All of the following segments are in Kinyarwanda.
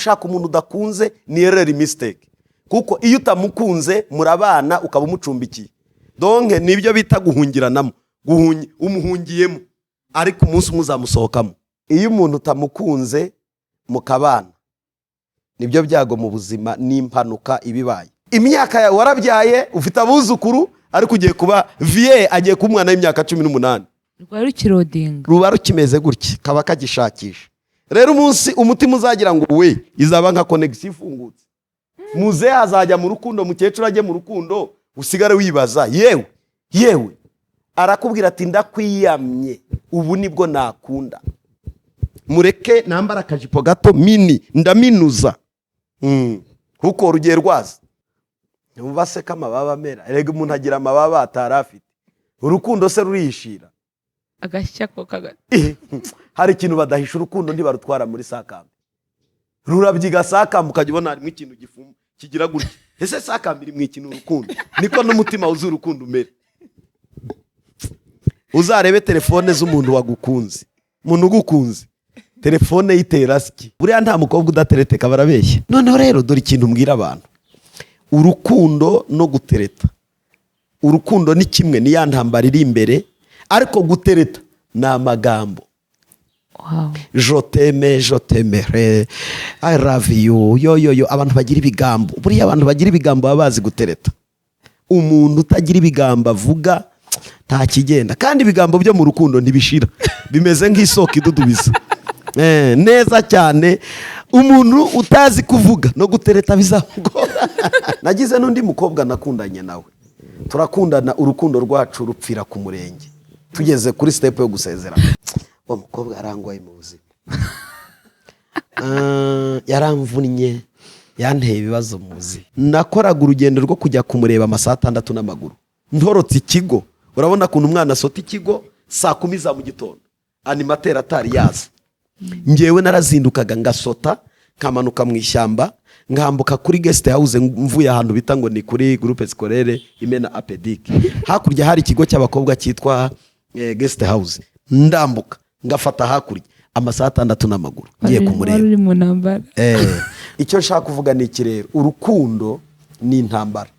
ushaka umuntu udakunze ni error mistake, kuko iyo utamukunze murabana ukaba umucumbikiye, donc nibyo bita guhungiranamo, umuhungiyemo ariko umunsi muzamusohokamo. Iyo umuntu utamukunze mukabana, nibyo byago mu buzima n'impanuka ibibaye. Imyaka yawe warabyaye ufite abuzukuru ariko ugiye kuba vie agiye ku mwana w'imyaka 18, ruba rukimeze gutya kaba kagishakisha. Rero umunsi umutima uzagira ngo we izaba nka connection ifungutse, muze hazajya mu rukundo, mukecuru ajye mu rukundo, usigare wibaza yewe arakubwira ati ndakwiyamye ubu nibwo nakunda, mureke nambara akajipo gato mini ndaminuza kuko rugiye rwaza. Numva se kama baba mera, erega umuntu agira amababa atarafite, urukundo se rurishira agashyako kagati. Hari ikintu badahisha urukundo ntibarutwara muri sakambi, rurabyiga sakambi ukajya ubona harimo ikintu gifumu kigira gutya. Ese sakambi iri mu ikintu urukundo, niko n'umutima uzi urukundo umere. Uzarebe telefone z'umuntu wagukunze, umuntu ugukunze telefone yitera ski, buriya nta mukobwa udatereteka barabeshya. Noneho rero dore ikintu mbwira abantu, urukundo no gutereta, urukundo ni kimwe, ni ya ntambara iri imbere, ariko gutereta ni amagambo. Wow. Je t'aimerai, I love you, yo. Abantu bagira ibigambo, buriya abantu bagira ibigambo baba bazi gutereta. Umuntu utagira ibigambo avuga nta kigenda, kandi ibigambo byo mu rukundo ntibishira, bimeze nk'isoko idudubiza. Neza cyane. Umuntu utazi kuvuga no gutereta bizamugora. Nagize n'undi mukobwa nakundanye nawe, turakundana, urukundo rwacu rupfira ku murenge, tugeze kuri step yo gusezerana. Uwo mukobwa yarangwaye mu buzima, yaramvunnye, yanteye ibibazo mu buzima. Nakoraga urugendo rwo kujya kumureba amasaha 6 n'amaguru, ntorotse ikigo. Urabona kuntu umwana asota ikigo saa 10 za mu gitondo, animateur atari yaza. Ngewe narazindukaga ngasota, nkamanuka mu ishyamba, ngambuka kuri guest house, mvuye ahantu bita ngo ni kuri groupe scolaire Imena Apedic. Hakurya hari ikigo cy'abakobwa cyitwa guest house, ndambuka ngafata hakurya amasaha 6 n'amaguru ngiye kumureba. Icyo nshaka kuvuga ni iki rero, urukundo ni intambara,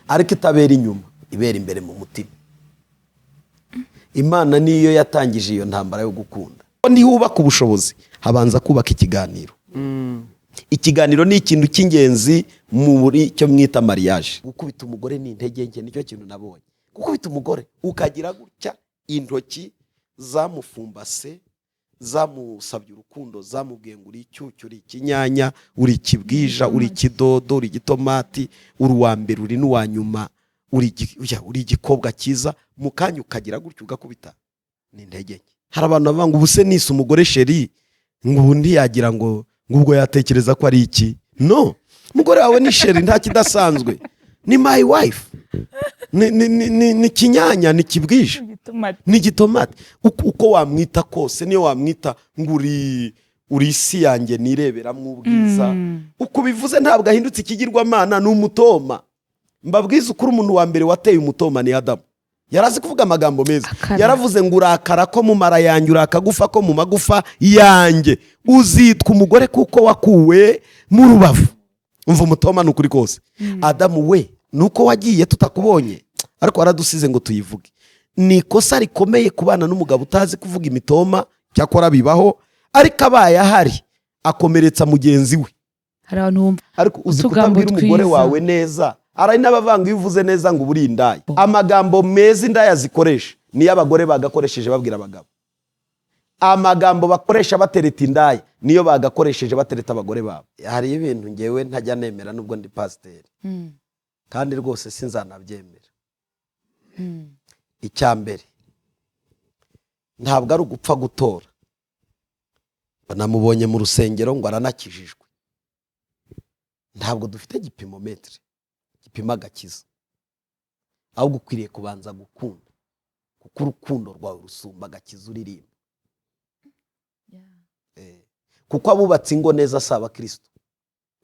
ariko itabera inyuma, ibera imbere mu mutima. Imana niyo yatangije iyo ntambara yo gukunda. Ntihubaka ubushobozi, habanza kubaka ikiganiro. Ikiganiro ni ikintu cy'ingenzi muri cyo mwita mariage. Gukubita umugore ni intege nke, nicyo kintu nabonye. Gukubita umugore ukagira gutya, intoki zamufumbase, zamusabye urukundo, zamubwiye ngo uri icyucyo, uri ikinyanya, uri ikibwija, uri ikidodo, uri igitomati, uri uwa mbere, uri n'uwa nyuma, uri igikobwa cyiza, mu kanya ukagira gutyo ugakubita, ni intege nke. Hari abantu bavuga ngo ubuse nise umugore sheri, ngo ubundi yagira ngo ubwo yatekereza ko ari iki. No, umugore wawe ni sheri, nta kidasanzwe, ni my wife, ni kinyanya, ni kibwije, ni gitomati. Uko wamwita kose, niyo wamwita ngo uri isi yanjye nireberamo ubwiza, uko bivuze ntabwo ahindutse ikigirwamana, ni umutoma. Mbabwiza ukuri, umuntu wa mbere wateye umutoma ni Adamu. Yarazi kuvuga amagambo meza, yaravuze ngo urakara ko mu mara yanjye, urakagufa ko mu magufa yanjye, uzitwa umugore kuko wakuwe mu rubavu. Umva umutoma n'ukuri kose. Adamu we, nuko wagiye tutakubonye, ariko waradusize ngo tuyivuge. Ni ikosa rikomeye kubana n'umugabo utazi kuvuga imitoma, cyakora bibaho, ariko abaye ahari akomeretsa mugenzi we. Ariko uzi kutabwira umugore wawe neza. Arari n'abavanga bivuze neza ngo uburi indayi. Amagambo meza indaya zikoresha niyo abagore bagakoresheje babwira abagabo. Amagambo bakoresha batereta indaya niyo bagakoresheje batereta abagore babo. Hari ibintu ngewe ntajya nemera nubwo ndi pasiteri, kandi rwose sinzanabyemera. Icyambere, ntabwo ari ugupfa gutora. Banamubonye mu rusengero ngo aranakijijwe. Ntabwo dufite gipimometre gipima agakiza, ahubwo ukwiriye kubanza gukunda, kuko urukundo rwawe rusumba agakiza uririmba. Kuko abubatse ingo neza saba Kristo,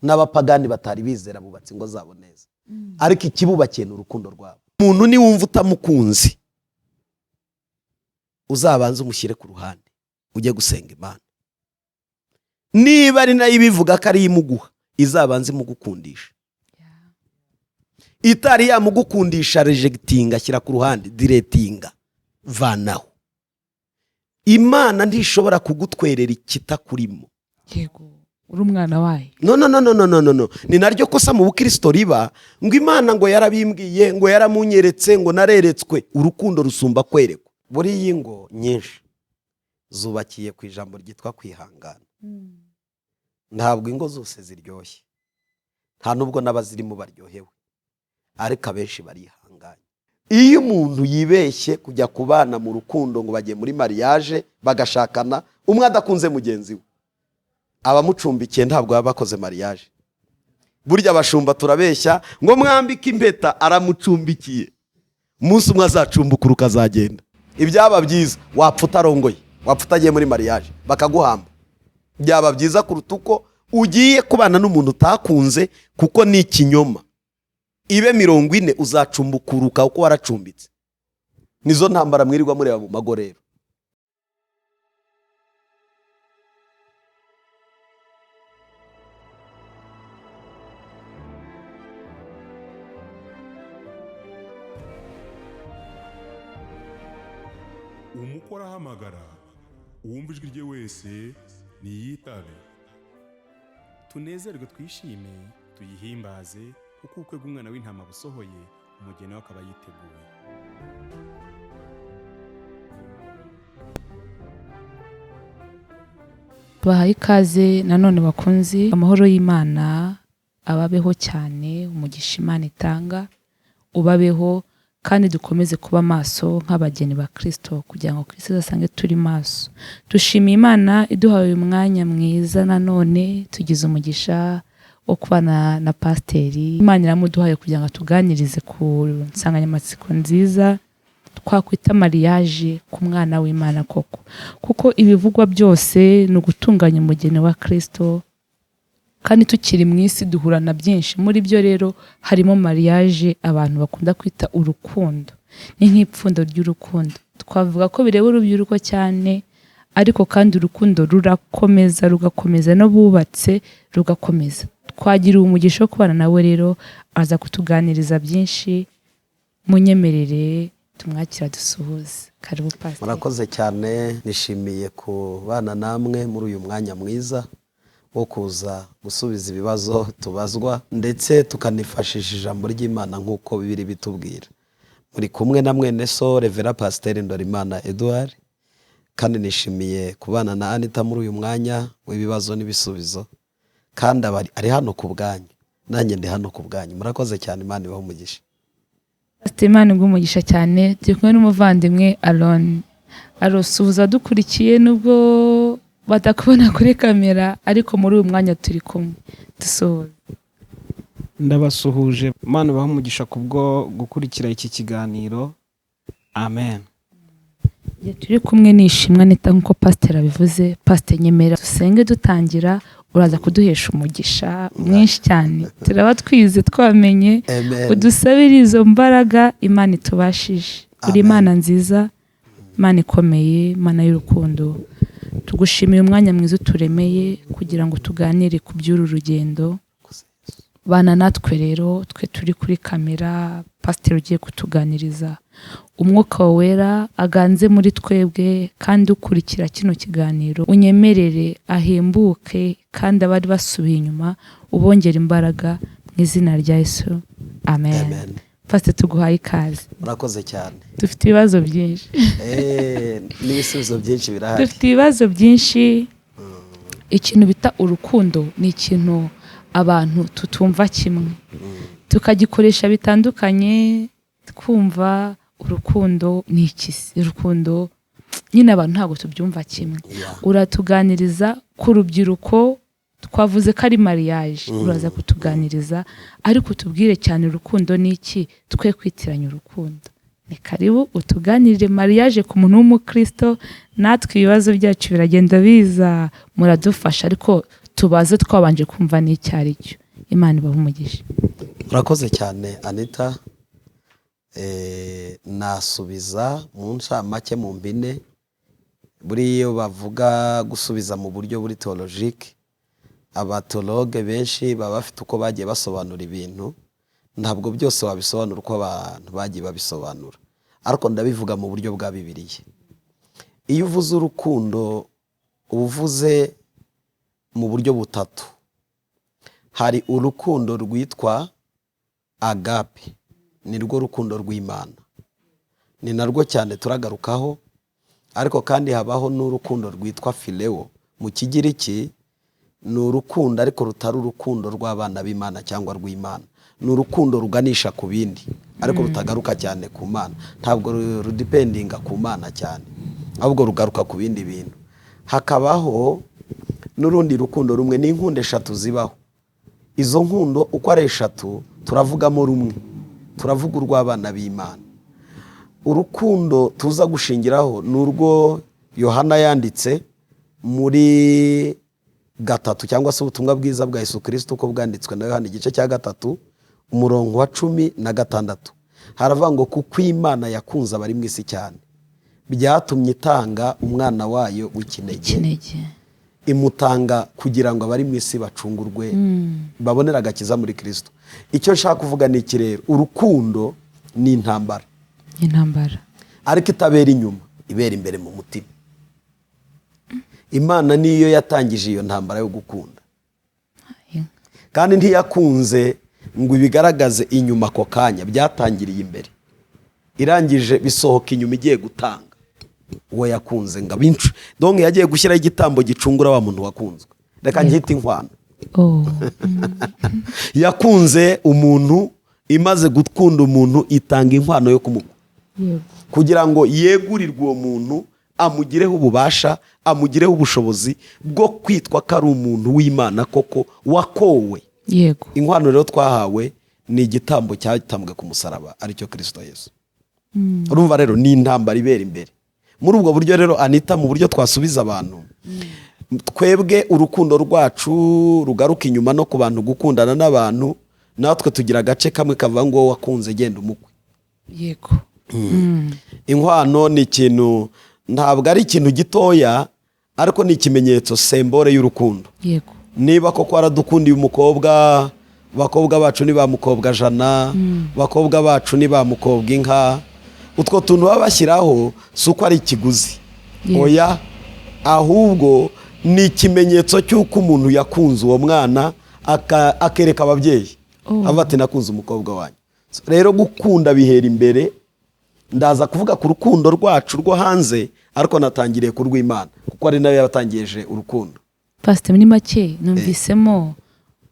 n'abapagani batari bizera bubatse ingo zabo neza, ariko ikibubakiye ni urukundo rwabo. Umuntu ni wumva utamukunzi, uzabanza umushyire ku ruhande ujye gusenga Imana. niba ari nayo ibivuga ko ari imuguha izabanza imugukundisha, itari yamugukundisha rejectinga, ashyira ku ruhande, diretinga, vanaho. Imana ntishobora kugutwerera ikitakurimo. Yego, uri umwana wayo. No. Ni naryo kosa mu bukristo riba, ngo Imana ngo yarabimbwiye, ngo yaramunyeretse, ngo nareretswe. Urukundo rusumba kwerekwa. Buriya ingo nyinshi zubakiye ku ijambo ryitwa kwihangana. Ntabwo ingo zose ziryoshye, nta nubwo n'abazirimo baryohewe, ariko abenshi barihanganye. Iyo umuntu yibeshye kujya kubana mu rukundo ngo bagiye muri mariage bagashakana, umwe adakunze mugenzi we, abamucumbikiye ntabwo baba bakoze mariage. Burya abashumba turabeshya ngo mwambike impeta, aramucumbikiye, umunsi umwe azacumbukura ukazagenda. Ibyaba byiza wapfa utarongoye, wapfa utagiye muri mariage bakaguhamba. Byaba byiza kuruta uko ugiye kubana n'umuntu utakunze, kuko ni ikinyoma. Ibe 40 uzacumbukuruka uko waracumbitse. Nizo ntambara mwirirwa mureba mu magorero. Umukora hamagara, uwumva ijwi rye wese niyitabe. Tunezerwe twishime, tuyihimbaze, kuko ubukwe bw'umwana w'intama busohoye, umugeni we akaba yiteguye. Bahaye ikaze nanone bakunzi, amahoro y'Imana ababeho cyane, umugisha Imana itanga ubabeho, kandi dukomeze kuba maso nk'abageni ba Kristo, kugira ngo Kristo asange turi maso. Dushimiye Imana iduhaye uyu mwanya mwiza, nanone tugize umugisha wo kubana na Pasiteri. Imana iramuduhaye kugira ngo tuganirize ku nsanganyamatsiko nziza twakwita mariage ku mwana w'Imana koko. Kuko ibivugwa byose ni ugutunganya umugeni wa Kristo, kandi tukiri mu isi duhura na byinshi. Muri byo rero harimo mariage abantu bakunda kwita urukundo. Ni nk'ipfundo ry'urukundo. Twavuga ko bireba urubyiruko cyane, ariko kandi urukundo rurakomeza, rugakomeza no bubatse rugakomeza. Twagira umugisha wo kubana nawe rero, aza kutuganiriza byinshi. Munyemerere tumwakira dusuhuze. Karibu Pastor. Murakoze cyane, nishimiye kubana namwe muri uyu mwanya mwiza wo kuza gusubiza ibibazo tubazwa, ndetse tukanifashisha ijambo ry'Imana nk'uko Bibiri bitubwira. Muri kumwe na mwene so Reverend Pasteur Ndorimana Edouard, kandi nishimiye kubana na Anita muri uyu mwanya w'ibibazo n'ibisubizo, kandi ari hano ku bwanyu, nanjye ndi hano ku bwanyu. Murakoze cyane, Imana ibahe umugisha. Pastor, Imana iguhe umugisha cyane. Turi kumwe n'umuvandimwe Aaron. Arosuhuza dukurikiye, nubwo batakubona kuri kamera, ariko muri uyu mwanya turi kumwe. Dusuhuze. Ndabasuhuje. Imana ibahe umugisha kubwo gukurikira iki kiganiro. Amen. Turi kumwe n'ishimwe Anita nk'uko Pastor abivuze. Pastor, nyemera dusenge dutangira, uraza kuduhesha umugisha mwinshi cyane. Turaba twize twamenye, udusabire izo mbaraga Imana itubashije. Uri Imana nziza, Imana ikomeye, Imana y'urukundo. Tugushimiye umwanya mwiza uturemeye kugira ngo tuganire ku by'uru rugendo. Bana natwe rero, twe turi kuri kamera, Pastor ugiye kutuganiriza. Umwuka wera aganze muri twebwe, kandi ukurikira kino kiganiro unyemerere ahembuke, kandi abari basubiye inyuma ubongera imbaraga mu izina rya Yesu. Amen. Pastor, tuguhaye ikaze. Murakoze cyane. Dufite ibibazo byinshi. N'ibisubizo byinshi birahari. Dufite ibibazo byinshi. Ikintu bita urukundo ni ikintu abantu tutumva kimwe, tukagikoresha bitandukanye. Twumva urukundo ni ikisi, urukundo nyine abantu ntabwo tubyumva kimwe. Uratuganiriza ku rubyiruko, twavuze ko ari mariage, uraza kutuganiriza, ariko tubwire cyane urukundo ni iki, twe kwitiranya urukundo. Ni karibu utuganirire mariage ku muntu w'umukristo. Natwe ibibazo byacu biragenda biza, muradufasha, ariko tubaze twabanje kumva n'icyo ari cyo. Imana ibahe umugisha. Murakoze cyane Anita. Nasubiza mu ncamake mu mpine. Buriyo bavuga gusubiza mu buryo buri theologique, abatologe benshi baba bafite uko bagiye basobanura ibintu, ntabwo byose wabisobanura uko abantu bagiye babisobanura, ariko ndabivuga mu buryo bwa Bibiliya. Iyo uvuze urukundo uvuze mu buryo butatu. Hari urukundo rwitwa agape, ni rwo rukundo rw'Imana, ni narwo cyane turagarukaho, ariko kandi habaho n'urukundo rwitwa phileo. Mu Kigiriki ni urukundo ariko rutari urukundo rw'abana b'Imana cyangwa rw'Imana, ni urukundo ruganisha ku bindi ariko rutagaruka cyane ku Mana, ntabwo rudipendinga ku Mana cyane, ahubwo rugaruka ku bindi bintu. Hakabaho n'urundi rukundo rumwe, ni inkundo eshatu zibaho. Izo nkundo uko ari eshatu turavugamo rumwe, turavuga urw'abana b'Imana. Urukundo tuza gushingiraho ni urwo Yohana yanditse muri 3 cyangwa se ubutumwa bwiza bwa Yesu Kristo uko bwanditswe na Yohana igice cya 3 umurongo wa 16. Haravuga ngo kuko Imana yakunze abari mu isi cyane byatumye itanga umwana wayo w'ikinege, imutanga kugira ngo abari mu isi bacungurwe babonera agakiza muri Kristo. Icyo nshaka kuvuga ni iki rero, urukundo ni intambara, ariko itabera inyuma, ibera imbere mu mutima. Imana niyo yatangije iyo ntambara yo gukunda, kandi ntiyakunze ngo ibigaragaze inyuma ako kanya, byatangiriye imbere, irangije bisohoka inyuma igiye gutanga uwo yakunze ngo abincu. Donc yagiye gushyiraho igitambo gicungura wa muntu wakunzwe, reka ngihita inkwano. Yakunze umuntu, imaze gukunda umuntu itanga inkwano yo kumugwa, kugira ngo yegurirwe uwo muntu, amugireho ububasha, amugireho ubushobozi bwo kwitwa ko ari umuntu w'Imana koko wakowe. Yego. Inkwano rero twahawe ni igitambo cyatambwe ku musaraba, aricyo Kristo Yesu. Urumva rero ni intambara ibera imbere. Muri ubwo buryo rero Anita, mu buryo twasubiza abantu, twebwe urukundo rwacu rugaruka inyuma no ku bantu, gukundana n'abantu, natwe tugira agace kamwe kavuga ngo wakunze genda umukwe. Yego. Inkwano ni ikintu, ntabwo ari ikintu gitoya, ariko ni ikimenyetso sembore y'urukundo. Yego. Niba koko waradukundiye umukobwa, bakobwa bacu ni ba mukobwa jana, bakobwa bacu ni ba mukobwa inka, utwo tuntu baba bashyiraho si uko ari ikiguzi, oya, ahubwo ni ikimenyetso cy'uko umuntu yakunze uwo mwana, akereka ababyeyi avuga ati nakunze umukobwa wanyu. Rero gukunda bihera imbere. Ndaza kuvuga ku rukundo rwacu rwo hanze, ariko natangiriye ku rw'Imana kuko ari nayo yatangije urukundo. Pastor, muri make numvisemo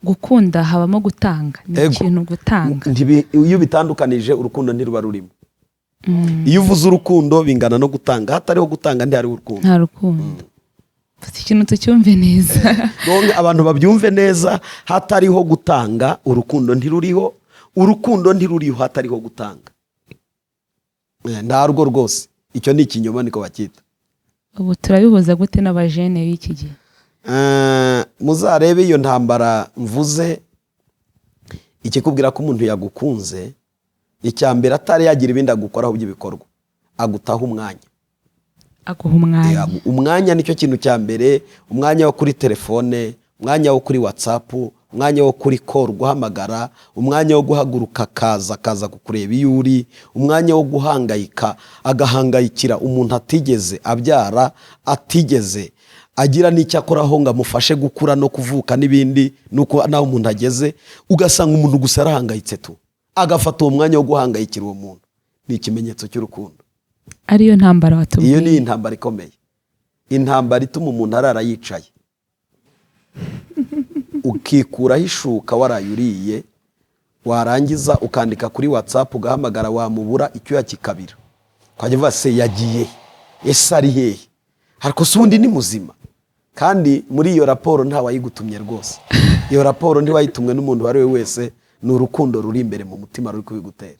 gukunda habamo gutanga, ni ikintu gutanga. Iyo bitandukanije urukundo ntiruba rurimo. Iyo uvuze urukundo bingana no gutanga, hatariho gutanga ntihari urukundo. Nta rukundo. Ikintu tucyumve neza. Donc abantu babyumve neza, hatariho gutanga urukundo ntiruriho, urukundo ntiruriho hatariho gutanga. Ntarwo rwose, icyo ni ikinyoma niko bakita. Ubu turabihuza gute n'abajene b'iki gihe? Muzarebe iyo ntambara mvuze, ikikubwira ko umuntu yagukunze, icyambere atari yagira ibindi agukoraho by'ibikorwa, agutaho umwanya. Aguha umwanya. Umwanya nicyo kintu cyambere, umwanya wo kuri telefone, umwanya wo kuri WhatsApp, umwanya wo kuri call guhamagara, umwanya wo guhaguruka kaza kukureba iyo uri, umwanya wo guhangayika, agahangayikira umuntu atigeze abyara, atigeze agira n'icyo akoraho ngo amufashe gukura no kuvuka n'ibindi, nuko naho umuntu ageze ugasanga umuntu gusa arahangayitse tu, agafata uwo mwanya wo guhangayikira uwo muntu. Ni ikimenyetso cy'urukundo. Ariyo ntambara watubwiye. Iyo ni intambara ikomeye, intambara ituma umuntu arara yicaye, ukikuraho ishuka warayuriye, warangiza ukandika kuri WhatsApp ugahamagara wamubura icyuya kikabira, kwajya vuga se yagiye, ese ari hehe, ariko se ubundi ni muzima. Kandi muri iyo raporo nta wayigutumye rwose, iyo raporo ntiwayitumwe n'umuntu wari we wese, ni urukundo ruri imbere mu mutima ruri kubigutera.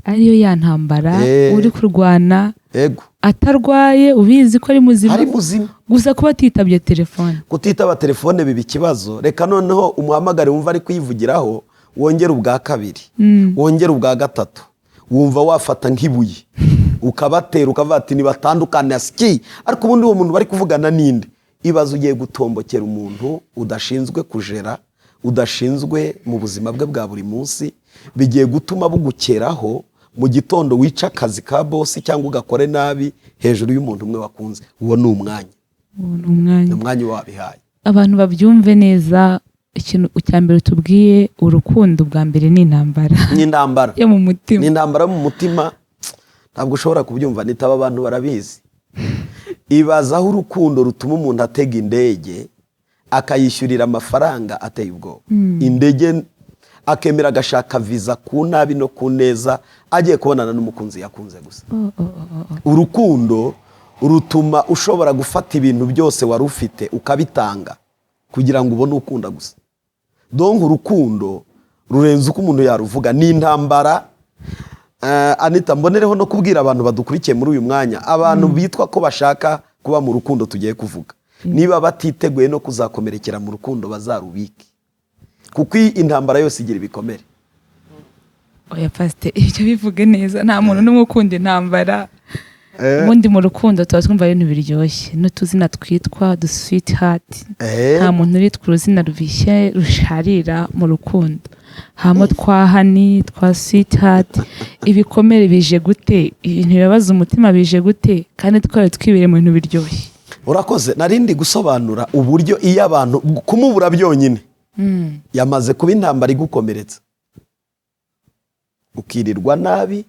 Ariyo ya ntambara uri kurwana, ego atarwaye ubizi ko ari muzima, ari muzima, gusa kuba atitabye telefone. Kutitaba telefone biba ikibazo. Reka noneho umuhamagare wumva ari kuyivugiraho, wongera ubwa kabiri, wongera ubwa gatatu, wumva wafata nk'ibuye ukabatera ukavuga ati nibatandukane aski, ariko ubundi uwo muntu bari kuvugana ninde, ibaze ugiye gutombokera umuntu udashinzwe kujera, udashinzwe mu buzima bwe bwa buri munsi, bigiye gutuma bugukeraho mu gitondo wica akazi ka bosi cyangwa ugakore nabi hejuru y'umuntu umwe wakunze. Uwo ni umwanya, ni umwanya wabihaye. Abantu babyumve neza, ikintu cya mbere tubwiye, urukundo bwa mbere ni intambara. Ni intambara yo mu mutima. Ni intambara mu mutima. Ntabwo ushobora kubyumva, nitaba abantu barabizi. Ibaza aho urukundo rutuma umuntu atega indege akayishyurira amafaranga ateye ubwoba. Indege akemera agashaka visa ku nabi no ku neza agiye kubonana n'umukunzi yakunze gusa. Urukundo rutuma ushobora gufata ibintu byose wari ufite ukabitanga kugira ngo ubone ukunda gusa. Donc urukundo rurenze uko umuntu yaruvuga. Ni intambara. Anita, mbonereho no kubwira abantu badukurikiye muri uyu mwanya, abantu bitwa ko bashaka kuba mu rukundo tugiye kuvuga, niba batiteguye no kuzakomerekera mu rukundo bazarubike, kuko intambara yose igira ibikomere. Oya pastor, ibyo bivuge neza, nta muntu n'umwe ukunda intambara. Ubundi mu rukundo tuba twumva ibintu biryoshye, n'utuzina twitwa du sweetheart. Nta muntu uritwa uruzina rubishye rusharira mu rukundo. Hamo twa honey, twa sweetheart. Ibikomere bije gute? Ibintu bibabaza umutima bije gute? Kandi twari twibere mu bintu biryoshye. Urakoze. Narindi gusobanura uburyo iyo abantu kumubura byonyine yamaze kuba intambara igukomeretsa, ukirirwa nabi,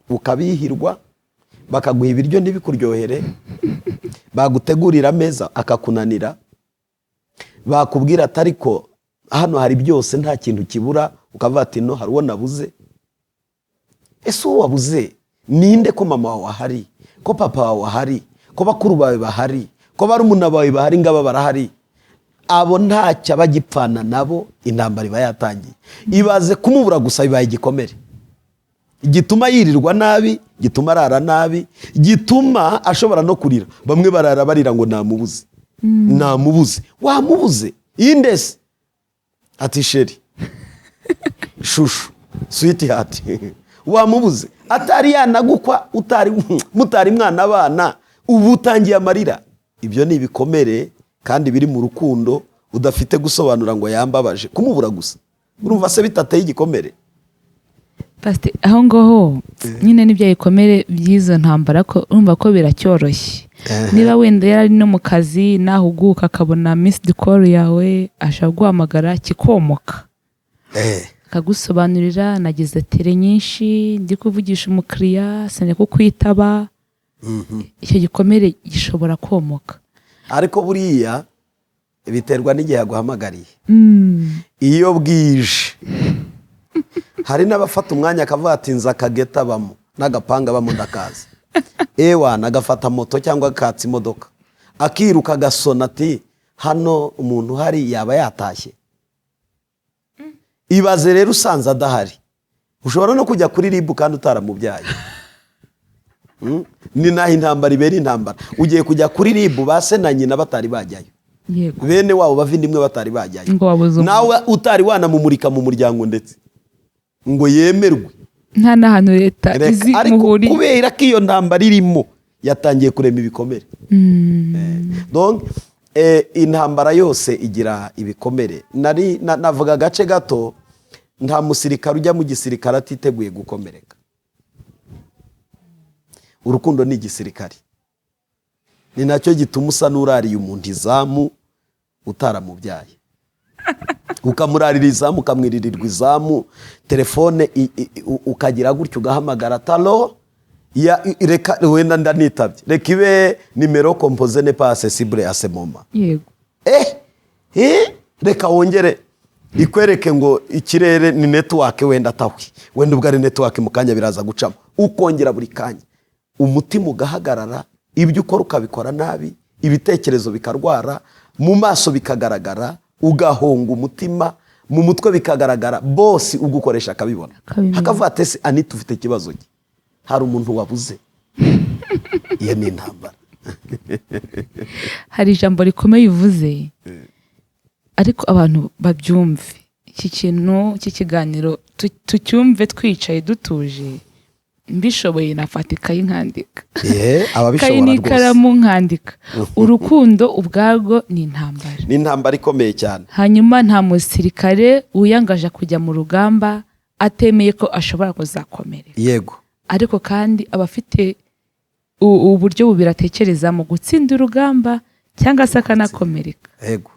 ukabihirwa, bakaguha ibiryo ntibikuryohere, bagutegurira ameza akakunanira, bakubwira atariko hano hari byose nta kintu kibura, ukavuga ati no hari uwo nabuze. Ese uwo wabuze ninde? Ko mama wawe ahari, ko papa wawe ahari, ko bakuru bawe bahari, ko barumuna bawe bahari, ngaba barahari. Abo ntacyo bagipfana nabo, intambara iba yatangiye. Ibaze kumubura gusa bibaye igikomere, gituma yirirwa nabi, gituma arara nabi, gituma ashobora no kurira. Bamwe barara barira ngo namubuze. Namubuze. Wamubuze indese? Ati sheri, shushu, sweetheart, wamubuze. Atari yanagukwa, mutari mwana abana, ubu utangiye amarira. Ibyo ni ibikomere kandi biri mu rukundo udafite gusobanura ngo yambabaje. Kumubura gusa urumva se bitateye igikomere? Pastor, aho ngaho nyine nibyo bikomere byizo ntambara, ko urumva ko biracyoroshye. Niba wenda yari no mu kazi nahuguka akabona missed call yawe, ashaka guhamagara kikomoka, akagusobanurira nagize tere nyinshi, ndi kuvugisha umukiriya sene kukwitaba. Icyo gikomere gishobora komoka. Ariko buriya biterwa n'igihe yaguhamagariye. Iyo bwije hari n'abafata umwanya akavuga ati nza kageta bamo n'agapanga bamo ndakaza. Ewa nagafata moto cyangwa akatsa imodoka akiruka agasona ati hano umuntu hari yaba yatashye. Ibaze rero usanze adahari, ushobora no kujya kuri RIB kandi utaramubyaye. Ni naho intambara ibera intambara. Ugiye kujya kuri RIB base na nyina batari bajyayo, bene wabo bavindimwe batari bajyayo, nawe utari wanamumurika mu muryango ndetse ngo yemerwe. Nta n'ahantu leta izi muhuri. Kubera ko iyo ntambara irimo yatangiye kurema ibikomere. Donc intambara yose igira ibikomere. Navuga gace gato, nta musirikare ujya mu gisirikare atiteguye gukomereka. Urukundo ni igisirikare. Ni nacyo gituma usa n'urariye umuntu izamu utaramubyaye, ukamurarira izamu, ukamwiririrwa izamu, telefone ukagira gutyo ugahamagara talo reka wenda ndanitabye, reka ibe nimero composé n'est pas accessible à ce moment. Yego. Reka wongere ikwereke ngo ikirere ni network wenda tawi, wenda ubwo ari network mu kanya biraza gucamo, ukongera buri kanya. Umutima ugahagarara, ibyo ukora ukabikora nabi, ibitekerezo bikarwara, mu maso bikagaragara, ugahonga umutima, mu mutwe bikagaragara, bosi ugukoresha akabibona. Hakavuga ati ese Anita ufite ikibazo ki? Hari umuntu wabuze. Iyo ni intambara. Hari ijambo rikomeye uvuze, ariko abantu babyumve. Iki kintu cy'ikiganiro tucyumve twicaye dutuje, mbishoboye nafata ikayi nkandika ikayi ikayi n'ikaramu nkandika. Urukundo ubwarwo ni intambara, ni intambara ikomeye cyane. hanyuma nta musirikare wiyangaje kujya mu rugamba atemeye ko ashobora kuzakomereka. Yego. Ariko kandi aba afite uburyo bubiri atekereza mu gutsinda urugamba cyangwa se akanakomereka. Yego.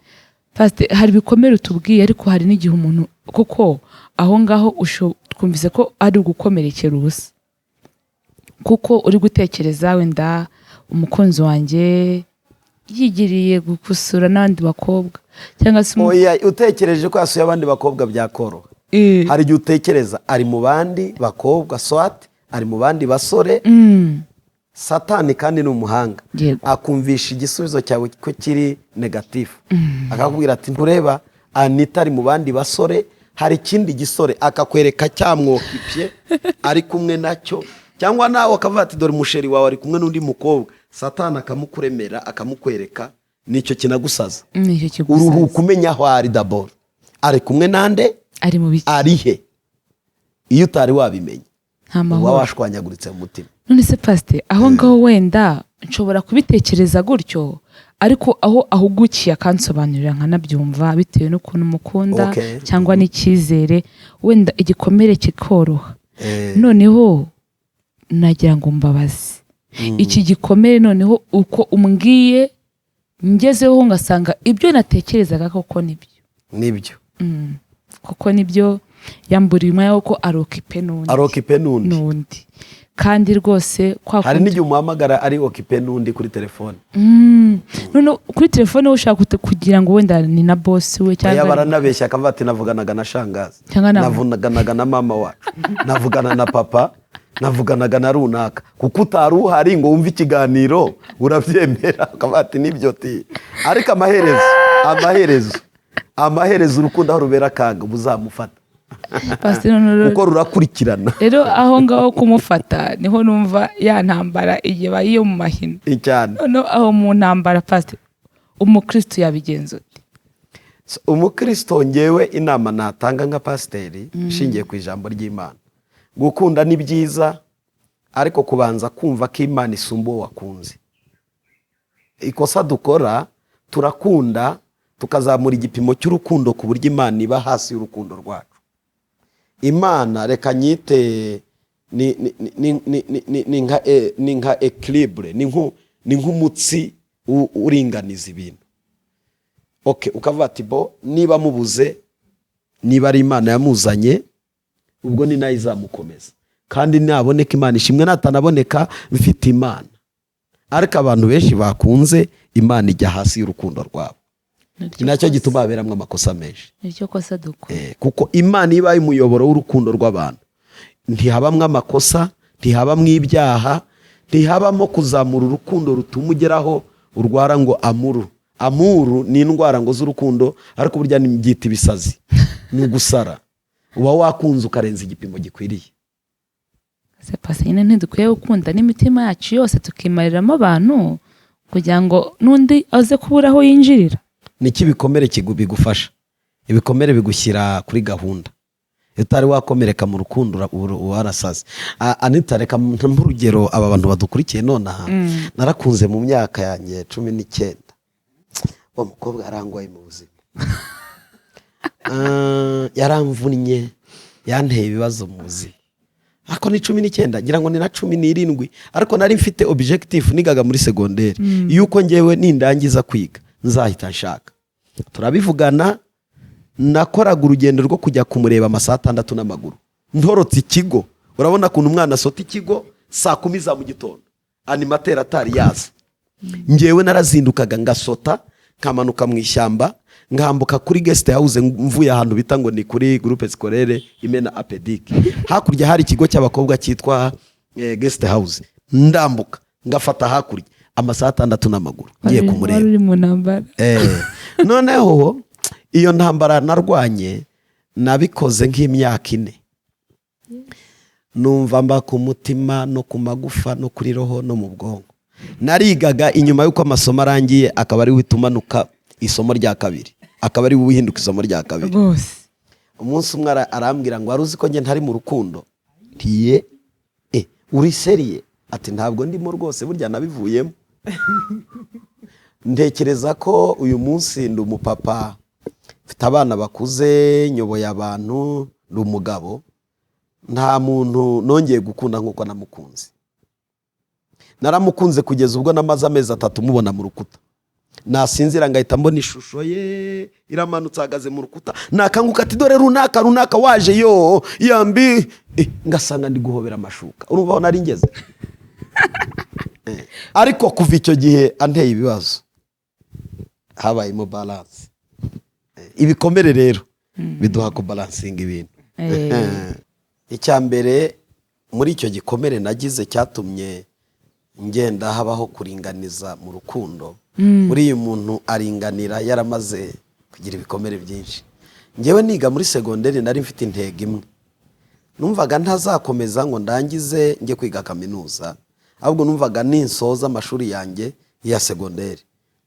Pastor, hari ibikomere utubwiye, ariko hari n'igihe umuntu kuko aho ngaho twumvise ko ari ugukomerekera ubusa, kuko uri gutekereza wenda umukunzi wanjye yigiriye gusura n'abandi bakobwa cyangwa se utekereje ko yasuye abandi bakobwa byakoroha. Hari igihe utekereza ari mu bandi bakobwa swat, ari mu bandi basore. Satani kandi ni umuhanga, akumvisha igisubizo cyawe ko kiri negatifu, akakubwira ati ntureba Anita ari mu bandi basore, hari ikindi gisore akakwereka cyamwokipye ari kumwe nacyo, cyangwa nawe akavuga ati dore umusheri wawe ari kumwe n'undi mukobwa. Satani akamukuremera akamukwereka, nicyo kinagusaza. Uruhuka umenya aho ari daboro, ari kumwe nande, ari mu biki, ari he. Iyo utari wabimenya uba washwanyaguritse mu mutima. None se Pastor, aho ngaho wenda nshobora kubitekereza gutyo, ariko aho ahugukiye akansobanurira nkanabyumva bitewe n'ukuntu mukunda cyangwa n'icyizere, wenda igikomere kikoroha. Noneho nagira ngo mbabaze iki gikomere, noneho uko umbwiye ngezeho ngasanga ibyo natekerezaga koko nibyo koko nibyo, yamburiye umwanya w'uko arokipe n'undi. Kandi rwose hari n'igihe umuhamagara ari okipe n'undi kuri telefone. None kuri telefone ushaka kugira ngo wenda ni na boss we, cyangwa baranabeshya akavuga ati navuganaga na shangazi, navuganaga na mama wacu, navugana na papa, navuganaga na runaka. Kuko utari uhari ngo wumve ikiganiro urabyemera, akavuga ati nibyo ti. Ariko amaherezo urukundo aho rubera akaga buzamufata, kuko rurakurikirana. Rero aho ngaho kumufata niho numva ya ntambara igihe bayiyo mu mahino cyane. None aho mu ntambara Pastor, umukristo yabigenza ute? Umukristo ngewe inama natanga nka pasiteri ishingiye ku ijambo ry'Imana, gukunda ni byiza, ariko kubanza kumva ko Imana isumba uwo wakunze. Ikosa dukora turakunda tukazamura igipimo cy'urukundo ku buryo Imana iba hasi y'urukundo rwacu. Imana reka nyite ni nka equilibre, ni nk'umutsi uringaniza ibintu. Ukavuga ati bo niba mubuze, niba ari Imana yamuzanye, ubwo ni nayo izamukomeza. Kandi naboneka Imana ishimwe, natanaboneka mfite Imana. Ariko abantu benshi bakunze Imana ijya hasi y'urukundo rwabo, nacyo gituma haberamwe amakosa menshi. Nicyo kosa dukora. Kuko Imana ibaye umuyoboro w'urukundo rw'abantu, ntihabamwe amakosa, ntihabamwe ibyaha, ntihabamo kuzamura urukundo rutuma ugeraho urwara ngo amuru ni indwara ngo z'urukundo, ariko burya nibyita ibisazi, ni ugusara. Uba wakunze ukarenza igipimo gikwiriye. Pastor, nyine ntidukwiye gukunda n'imitima yacu yose tukimariramo abantu kugira ngo n'undi aze kubura aho yinjirira. Niki ibikomere bigufasha? Ibikomere bigushyira kuri gahunda. Utari wakomereka mu rukundo warasaze. Anita, reka nk'urugero aba bantu badukurikiye nonaha, narakunze mu myaka yanjye 19. Uwo mukobwa arangwaye mu buzima, yaramvunnye, yanteye ibibazo mu buzima. Ako ni 19, ngira ngo ni na 17, ariko nari mfite objective nigaga muri secondaire yuko ngewe nindangiza kwiga nzahita nshaka. Turabivugana, nakoraga urugendo rwo kujya kumureba amasaha 6 n'amaguru, ntorotse ikigo. Urabona kuntu umwana asota ikigo saa 10 za mu gitondo, animateur atari yaza. Ngewe narazindukaga ngasota, nkamanuka mu ishyamba, ngambuka kuri guest house, mvuye ahantu bita ngo ni kuri groupe scolaire Imena Apedic. Hakurya hari ikigo cy'abakobwa cyitwa guest house, ndambuka ngafata hakurya amasaha 6 n'amaguru ngiye kumureba. Noneho iyo ntambara narwanye nabikoze nk'imyaka 4. Numva mba ku mutima no ku magufa no kuri roho no mu bwonko. Narigaga inyuma yuko amasomo arangiye, akaba ari witumanuka isomo rya kabiri, akaba ari wihinduka isomo rya kabiri. Umunsi umwe arambwira ngo waruzi ko nge ntari mu rukundo. Ntiye uri seriye ati ntabwo ndimo rwose burya nabivuyemo. Ntekereza ko uyu munsi ndi umupapa mfite abana bakuze nyoboye abantu ndi umugabo nta muntu nongeye gukunda nk'uko namukunze. Naramukunze kugeza ubwo namaze amezi 3 mubona mu rukuta nasinzira ngahita mbona ishusho ye iramanutse ahagaze mu rukuta nakanguka ati dore runaka waje yo yambi ngasanga ndi guhobera amashuka urumva aho nari ngeze. Ariko kuva icyo gihe anteye ibibazo habayemo balance. Ibikomere rero biduha ku balancing ibintu. Icyambere muri icyo gikomere nagize cyatumye ngenda habaho kuringaniza mu rukundo. Muri uyu muntu aringanira yaramaze kugira ibikomere byinshi. Ngewe niga muri segonderi nari mfite intego imwe. Numvaga ntazakomeza ngo ndangize nge kwiga kaminuza. Ahubwo numvaga ninsoza amashuri yanjye ya segonderi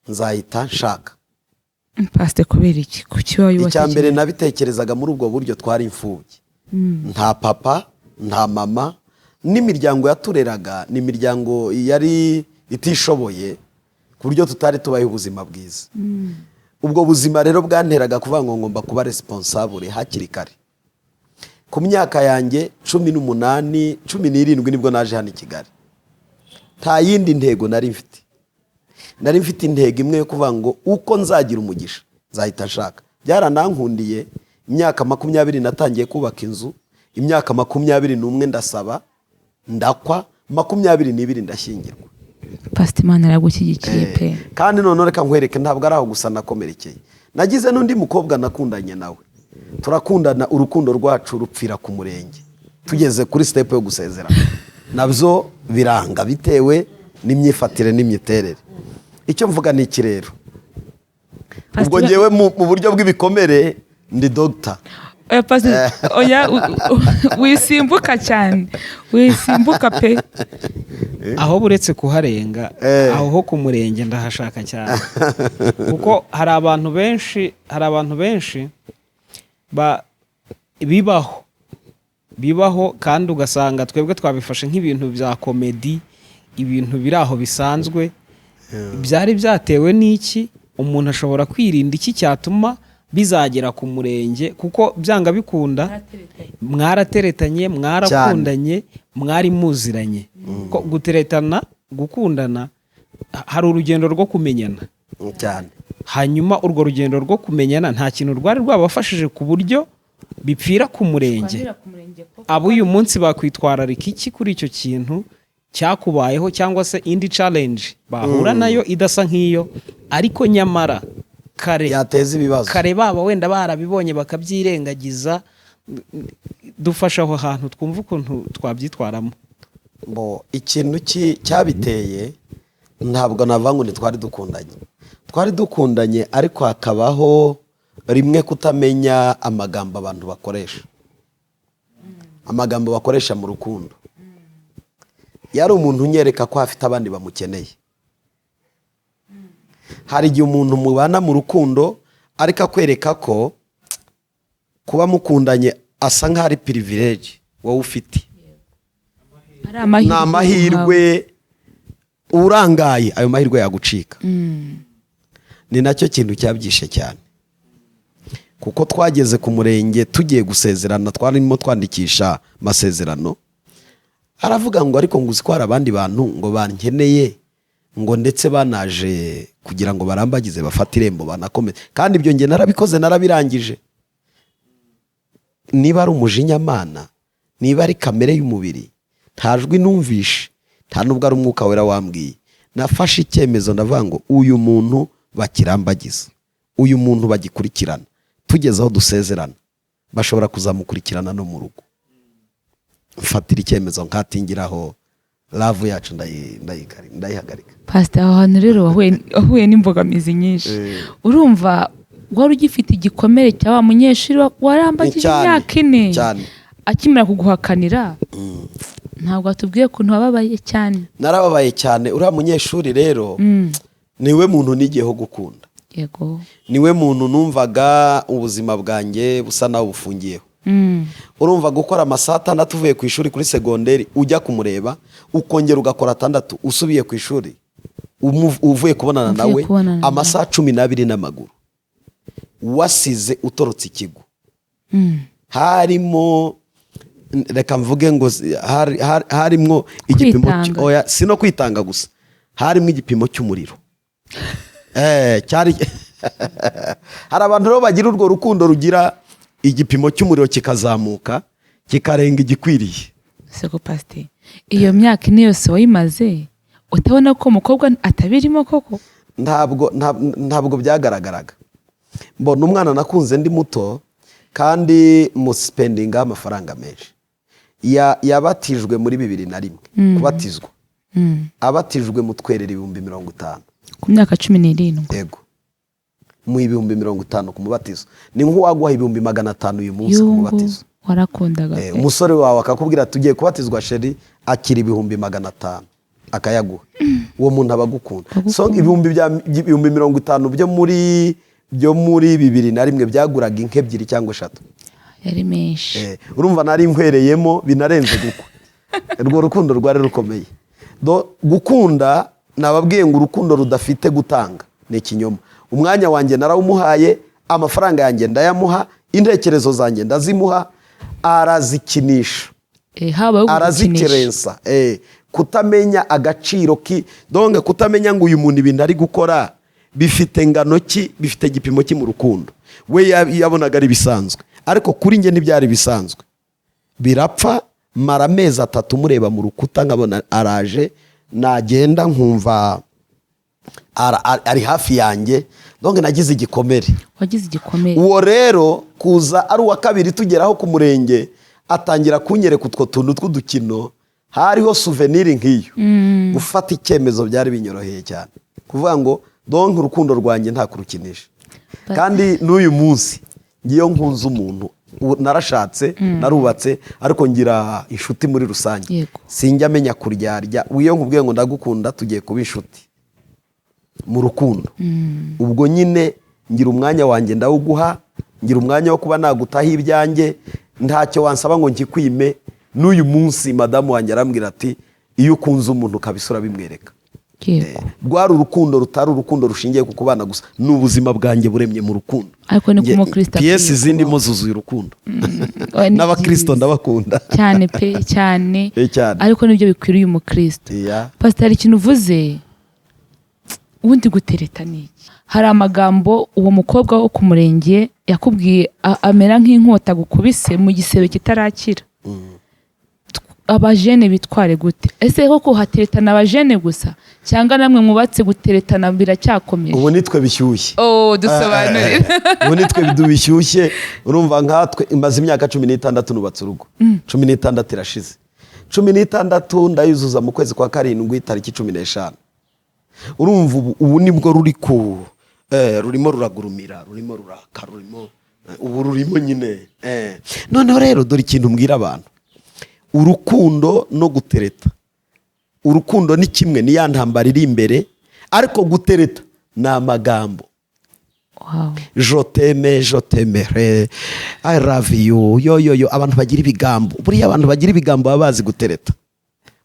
nzahita nshaka. Pastor kubera iki kuki wayubashye? Icyambere nabitekerezaga muri ubwo buryo twari imfubyi. Nta papa, nta mama, n'imiryango yatureraga ni imiryango yari itishoboye ku buryo tutari tubaye ubuzima bwiza. Ubwo buzima rero bwanteraga kuvuga ngo ngomba kuba responsable hakiri kare. Ku myaka yanjye 18, 17 nibwo naje hano i Kigali. Nta yindi ntego nari mfite. Nari mfite intego imwe yo kuvuga ngo uko nzagira umugisha nzahita nshaka. Byaranankundiye imyaka 20 natangiye kubaka inzu, imyaka 21 ndasaba, ndakwa, 22 ndashyingirwa. Pastor Imana aragushyigikiye pe. Kandi none reka nkwereke ntabwo ari aho gusa nakomerekeye. Nagize n'undi mukobwa nakundanye nawe. Turakundana urukundo rwacu rupfira ku murenge. Tugeze kuri step yo gusezerana. Nabyo biranga bitewe n'imyifatire n'imyiterere. Icyo mvuga ni iki rero. Ubwo ngewe mu buryo bw'ibikomere ndi doctor. Pastor oya wisimbuka cyane. Wisimbuka pe. aho buretse kuharenga aho ho ku murenge ndahashaka cyane kuko hari abantu benshi bibaho kandi ugasanga twebwe twabifashe nk'ibintu bya komedi, ibintu biri aho bisanzwe. Byari byatewe n'iki? Umuntu ashobora kwirinda iki cyatuma bizagera ku murenge, kuko byanga bikunda mwarateretanye, mwarakundanye, mwari muziranye. Ko guteretana, gukundana hari urugendo rwo kumenyana cyane. Hanyuma urwo rugendo rwo kumenyana nta kintu rwari rwabafashije ku buryo bipfira ku murenge. Abo uyu munsi bakwitwararika iki kuri icyo kintu cyakubayeho, cyangwa se indi challenge bahura nayo idasa nk'iyo, ariko nyamara kare yateza ibibazo, kare baba wenda barabibonye bakabyirengagiza. Dufasha aho hantu twumva ukuntu twabyitwaramo. Ikintu cyabiteye ntabwo navangu ni twari dukundanye ariko hakabaho rimwe kutamenya amagambo abantu bakoresha. Amagambo bakoresha mu rukundo. Yari umuntu unyereka ko afite abandi bamukeneye. Hari igihe umuntu mubana mu rukundo ariko akwereka ko kuba mukundanye asa nk'ari privilege wowe ufite. Ni amahirwe urangaye, ayo mahirwe yagucika. Ni nacyo kintu cyabyishe cyane. Kuko twageze ku murenge tugiye gusezerana, twarimo twandikisha amasezerano. Aravuga ngo ariko ngo uziko hari abandi bantu ngo bankeneye, ngo ndetse banaje kugira ngo barambagize bafate irembo banakomeze. Kandi ibyo nge narabikoze, narabirangije. Niba ari umujinyamana, niba ari kamere y'umubiri, ntajwi numvishe, nta nubwo ari umwuka wera wambwiye. Nafashe icyemezo ndavuga ngo uyu muntu bakirambagiza, uyu muntu bagikurikirana, tugeze aho dusezerana bashobora kuzamukurikirana no mu rugo. Mfatira icyemezo nkatingiraho love yacu ndayihagarika. Pastor, aho hantu rero wahuye n'imbogamizi nyinshi. Urumva wari ugifite igikomere cya wa munyeshuri warambagije imyaka 4 akimara kuguhakanira. Ntabwo atubwiye ukuntu wababaye cyane. Narababaye cyane. Uriya munyeshuri rero niwe muntu nigiyeho gukunda. Yego. Niwe muntu numvaga ubuzima bwanjye busa naho bufungiyeho. urumva gukora amasaha 6 uvuye ku ishuri kuri segonderi ujya kumureba ukongera ugakora 6 usubiye ku ishuri uvuye kubonana nawe amasaha 12 n'amaguru wasize utorotse ikigo harimo reka mvuge ngo harimo igipimo oya sino kwitanga gusa harimo igipimo cy'umuriro cyari hari abantu rero bagira urwo rukundo rugira igipimo cy'umuriro kikazamuka kikarenga igikwiriye. Seko pastor iyo myaka ine yose wayimaze utabona ko umukobwa atabirimo koko? Ntabwo byagaragaraga. Mbona umwana nakunze ndi muto kandi mu spendinga amafaranga menshi. Yabatijwe muri 2001 kubatizwa. Abatijwe mu twerera 50,000 ku myaka 17. Yego. Mu 50,000 ku mubatizo. Ni nk'uwaguha 500 uyu munsi ku mubatizo. Warakundaga. Umusore wawe akakubwira tugiye kubatizwa sheri akiri 500 akayaguha. Uwo muntu abagukunda. So 50,000 byo muri 2001 byaguraga inke 2 cyangwa 3. Yari menshi. Urumva nari nkwereyemo binarenze gukwa. Urwo rukundo rwari rukomeye. Gukunda nababwiye ngo urukundo rudafite gutanga ni ikinyoma. Umwanya wanjye narawumuhaye, amafaranga yanjye ndayamuha, intekerezo zanjye ndazimuha, arazikinisha. Arazikerensa. Kutamenya agaciro donc kutamenya ngo uyu muntu ibintu ari gukora bifite ngano ki, bifite gipimo ki mu rukundo. We yabonaga ari bisanzwe, ariko kuri nge ntibyari bisanzwe. Birapfa mara amezi 3 mureba mu rukuta nkabona araje, nagenda nkumva ari hafi yanjye, donc nagize igikomere. Wagize igikomere. Uwo rero kuza ari uwa kabiri tugeraho ku murenge atangira kunyereka utwo tuntu tw'udukino, hariho souvenir nk'iyo. Gufata icyemezo byari binyoroheye cyane, kuvuga ngo donc urukundo rwanjye nta kurukinisha. Kandi n'uyu munsi ngiyo nkunze umuntu, narashatse narubatse, ariko ngira inshuti muri rusange. Sinjya amenya kuryarya. Wiyo nkubwiye ngo ndagukunda tugiye kuba inshuti mu rukundo. Ubwo nyine ngira umwanya wanjye ndawuguha, ngira umwanya wo kuba nagutaha ibyanjye, ntacyo wansaba ngo nkikwime. N'uyu munsi madamu wanjye arambwira ati iyo ukunze umuntu kabisura bimwereka. Rwari urukundo rutari urukundo rushingiye ku kubana gusa, n'ubuzima bwanjye buremye mu rukundo. Ariko ni kumo Kristo. PS izindi mo zuzuye urukundo. N'abakristo ndabakunda cyane pe cyane. Ariko nibyo bikwiriye mu Kristo. Pastor ikintu uvuze ubundi gutereta niki? Hari amagambo uwo mukobwa wo ku murenge yakubwiye amera nk'inkota gukubise mu gisebe kitarakira. Abajene bitware gute? Ese koko hateretana abajene gusa cyangwa namwe mubatse guteretana biracyakomeje? Ubu nitwe bishyushye. Dusobanurire. Ubu nitwe bidubishyushye. Urumva nkatwe imaze imyaka 16 nubatse urugo. 16 irashize. 16 ndayuzuza mu kwezi kwa 7 tariki 15. Urumva ubu nibwo rurimo ruragurumira, rurimo ruraka, rurimo nyine. Noneho rero dore ikintu mbwira abantu. Urukundo no gutereta. Urukundo ni kimwe, ni ya ntambara iri imbere, ariko gutereta ni amagambo. Je t'aime, I love you, yo. Abantu bagira ibigambo. Buriya abantu bagira ibigambo baba bazi gutereta.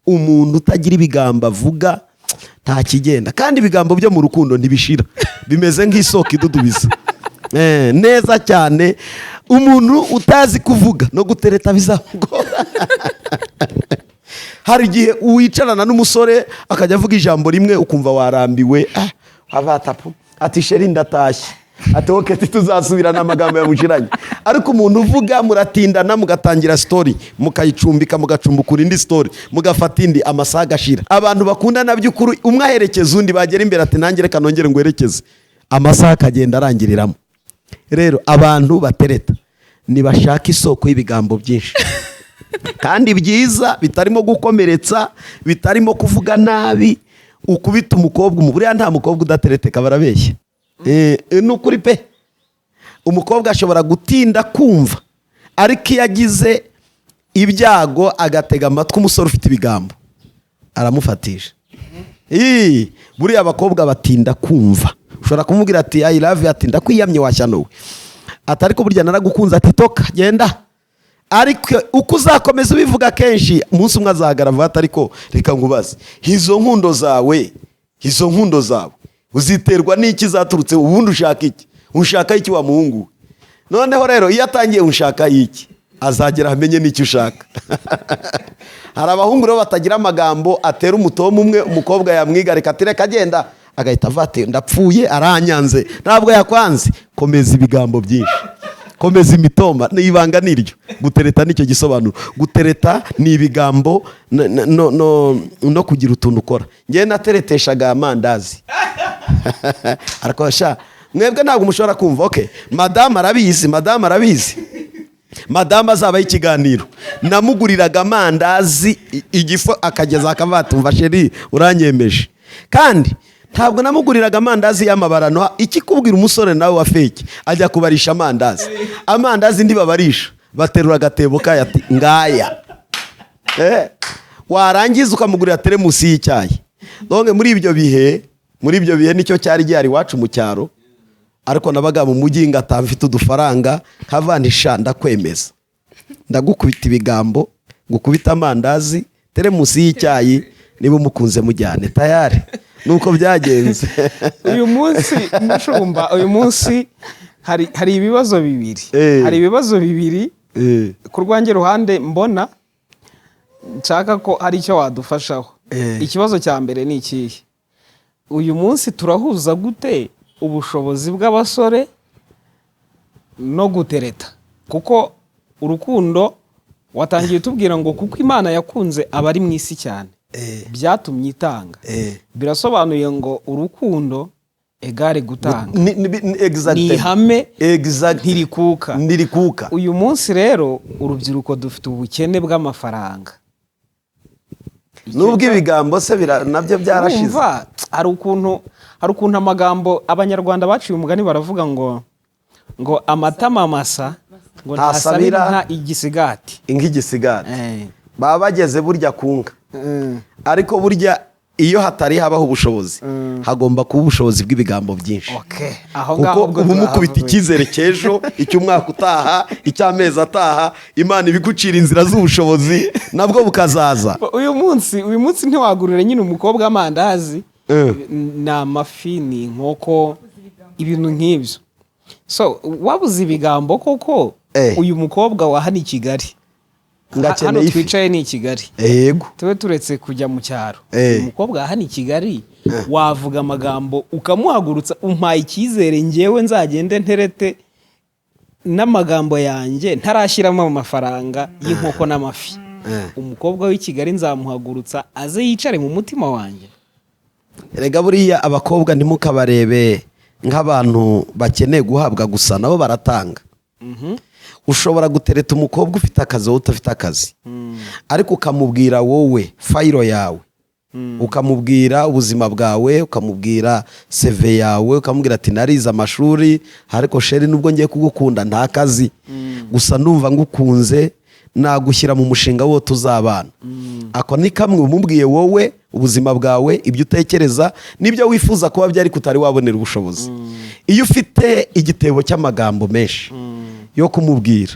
Umuntu utagira ibigambo avuga nta kigenda. Kandi ibigambo byo mu rukundo ntibishira. Bimeze nk'isoko idudubiza. Neza cyane. Umuntu utazi kuvuga no gutereta bizamugora. Hari igihe uwicarana n'umusore akajya avuga ijambo rimwe ukumva warambiwe. Abatapu ati sheri ndatashye, ati oke tuzasubirana amagambo yamushiranye. Ariko umuntu uvuga muratindana, mugatangira story, mukayicumbika, mugacumbukura indi story, mugafata indi, amasaha agashira. Abantu bakundana by'ukuri umwe aherekeza undi, bagera imbere ati nanjye reka nongere ngwerekeze, amasaha akagenda arangiriramo. Rero abantu batereta nibashaka isoko y'ibigambo byinshi kandi byiza, bitarimo gukomeretsa, bitarimo kuvuga nabi. Ukubita umukobwa, buriya nta mukobwa udatereteka barabeshya. Nukuri pe, umukobwa ashobora gutinda kumva, ariko iyo agize ibyago agatega amatwi umusore ufite ibigambo aramufatisha. Buriya abakobwa batinda kumva. Ushobora kumubwira ati I love you, ati ndakwiyamye washyanowe, ati ariko burya naragukunze, ati toka genda. ariko uko uzakomeza ubivuga kenshi umunsi umwe azahagarara ariko reka nkubaze izo nkundo zawe uziterwa n'iki zaturutse ubundi ushaka iki ushaka iki wa muhungu noneho rero iyo atangiye ushaka iki azagera amenye n'icyo ushaka hari abahungu rero batagira amagambo atera umutomo umwe umukobwa yamwiga reka atireka agenda agahita avate ndapfuye aranyanze ntabwo yakwanze komeza ibigambo byinshi komeza imitoma n'ibanga niryo gutereta nicyo gisobanuro gutereta ni ibigambo no kugira utuntu ukora ngewe natereteshaga amandazi ariko mwebwe ntabwo mushobora kumva okay madame arabizi madame azabaho ikiganiro namuguriraga amandazi igifu akageza akabatumva sheri uranyemeje kandi ntabwo namuguriraga amandazi y'amabarano ikikubwira umusore nawe wa fake ajya kubarisha amandazi ndibabarisha baterura agatebo kayati ngaya warangiza ukamugurira teremusi y'icyayi donc muri ibyo bihe nicyo cyari gihari iwacu mu cyaro ariko nabaga mu mujyi ngataha mfite udufaranga kavanisha ndakwemeza ndagukubita ibigambo gukubita amandazi teremusi y'icyayi niba umukunze mujyane tayari nuko byagenze uyu munsi mushumba uyu munsi hari ibibazo bibiri ku rwanjye ruhande mbona nshaka ko hari icyo wadufashaho ikibazo cya mbere ni ikihe uyu munsi turahuza gute ubushobozi bw'abasore no gutereta kuko urukundo watangiye tubwira ngo kuko Imana yakunze abari mu isi cyane byatumye itanga birasobanuye ngo urukundo egare gutanga ni ihame ntirikuka uyu munsi rero urubyiruko dufite ubukene bw'amafaranga nubwo ibigambo se nabyo byarashize hari ukuntu amagambo abanyarwanda baciye umugani baravuga ngo amatama masa ngo ntasabira igisigati baba bageze burya kunga ariko burya iyo hatari habaho ubushobozi hagomba kuba ubushobozi bw'ibigambo byinshi kuko uba umukubita icyizere cy'ejo icy'umwaka utaha icy'amezi ataha Imana ibigucira inzira z'ubushobozi nabwo bukazaza uyu munsi ntiwagurire nyine umukobwa amandazi ni amafi ni inkoko ibintu nk'ibyo so wabuze ibigambo koko uyu mukobwa wa hano i Kigali hano twicaye ni i Kigali yego tube turetse kujya mu cyaro umukobwa wa hano i Kigali wavuga amagambo ukamuhagurutsa umpaye icyizere ngewe nzagende nterete n'amagambo yanjye ntarashyiramo amafaranga y'inkoko n'amafi umukobwa w'i Kigali nzamuhagurutsa aze yicare mu mutima wanjye erega buriya abakobwa ntimukabarebe nk'abantu bakeneye guhabwa gusa nabo baratanga ushobora gutereta umukobwa ufite akazi wowe utafite akazi ariko ukamubwira wowe fayiro yawe ukamubwira ubuzima bwawe ukamubwira CV yawe ukamubwira ati narize amashuri ariko sheri nubwo ngiye kugukunda nta kazi gusa ndumva ngukunze nagushyira mu mushinga wo tuzabana ako ni kamwe umubwiye wowe ubuzima bwawe ibyo utekereza nibyo wifuza kuba byari kutari wabonera ubushobozi iyo ufite igitebo cy'amagambo menshi yo kumubwira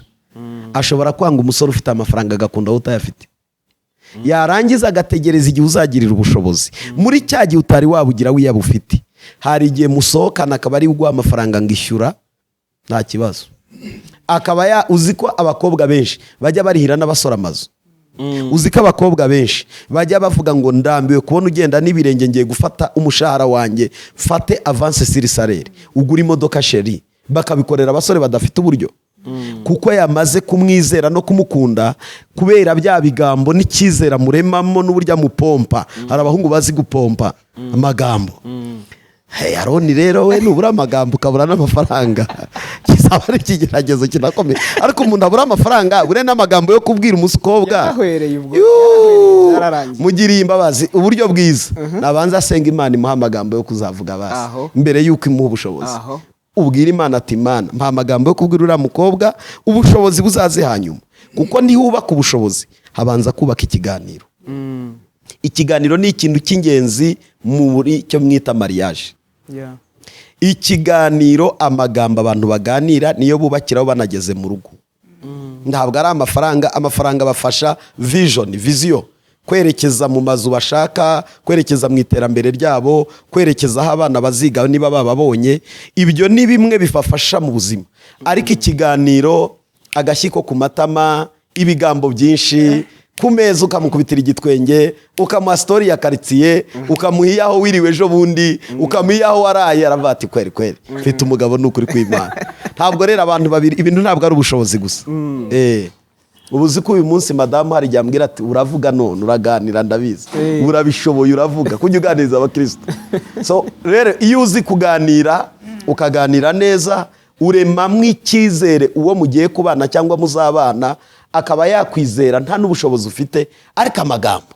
ashobora kwanga umusore ufite amafaranga agakunda wowe utayafite yarangiza agategereza igihe uzagirira ubushobozi muri cya gihe utari wabugira wiyaba ufite hari igihe musohokana akaba ari uguha amafaranga ngishyura nta kibazo akaba uzi ko abakobwa benshi bajya barihira n'abasora amazu uzi ko abakobwa benshi bajya bavuga ngo ndambiwe kubona ugenda n'ibirenge ngiye gufata umushahara wanjye fate avance sur salaire ugura imodoka sheri bakabikorera abasore badafite uburyo kuko yamaze kumwizera no kumukunda kubera bya bigambo n'icyizera muremamo n'uburyo amupompa hari abahungu bazi gupompa amagambo Aroni rero we nubura amagambo ukabura n'amafaranga kizaba ari ikigeragezo kinakomeye ariko umuntu abura amafaranga bure n'amagambo yo kubwira umusukobwa mugiriye imbabazi uburyo bwiza nabanza asenga Imana imuha amagambo yo kuzavuga basi mbere yuko imuha ubushobozi ubwira Imana ati Imana mpa amagambo yo kubwira uriya mukobwa ubushobozi buzaze hanyuma kuko ntihubaka ubushobozi habanza kubaka ikiganiro ikiganiro ni ikintu cy'ingenzi muri cyo mwita mariage ikiganiro amagambo abantu baganira niyo bubakiraho banageze mu rugo ntabwo ari amafaranga bafasha viziyo, kwerekeza mu mazu bashaka, kwerekeza mu iterambere ryabo, kwerekeza aho abana baziga niba bababonye. Ibyo ni bimwe bifafasha mu buzima, ariko ikiganiro, agashyiko ku matama, ibigambo byinshi ku meza, ukamukubitira igitwenge, ukamuha story ya karitsiye, ukamuha aho wiriwe ejo bundi, ukamuha aho waraye, aravuga ati kweri mfite umugabo n'ukuri kw'Imana. Ntabwo rero abantu babiri, ibintu ntabwo ari ubushobozi gusa. Ubuzi ko uyu munsi madamu hari igihe ambwira ati uravuga none, uraganira, ndabizi urabishoboye, uravuga, kujya uganiriza abakristo. So rero iyo uzi kuganira, ukaganira neza, uremamwo icyizere uwo mugiye kubana cyangwa muzabana, akaba yakwizera nta n'ubushobozi ufite, ariko amagambo.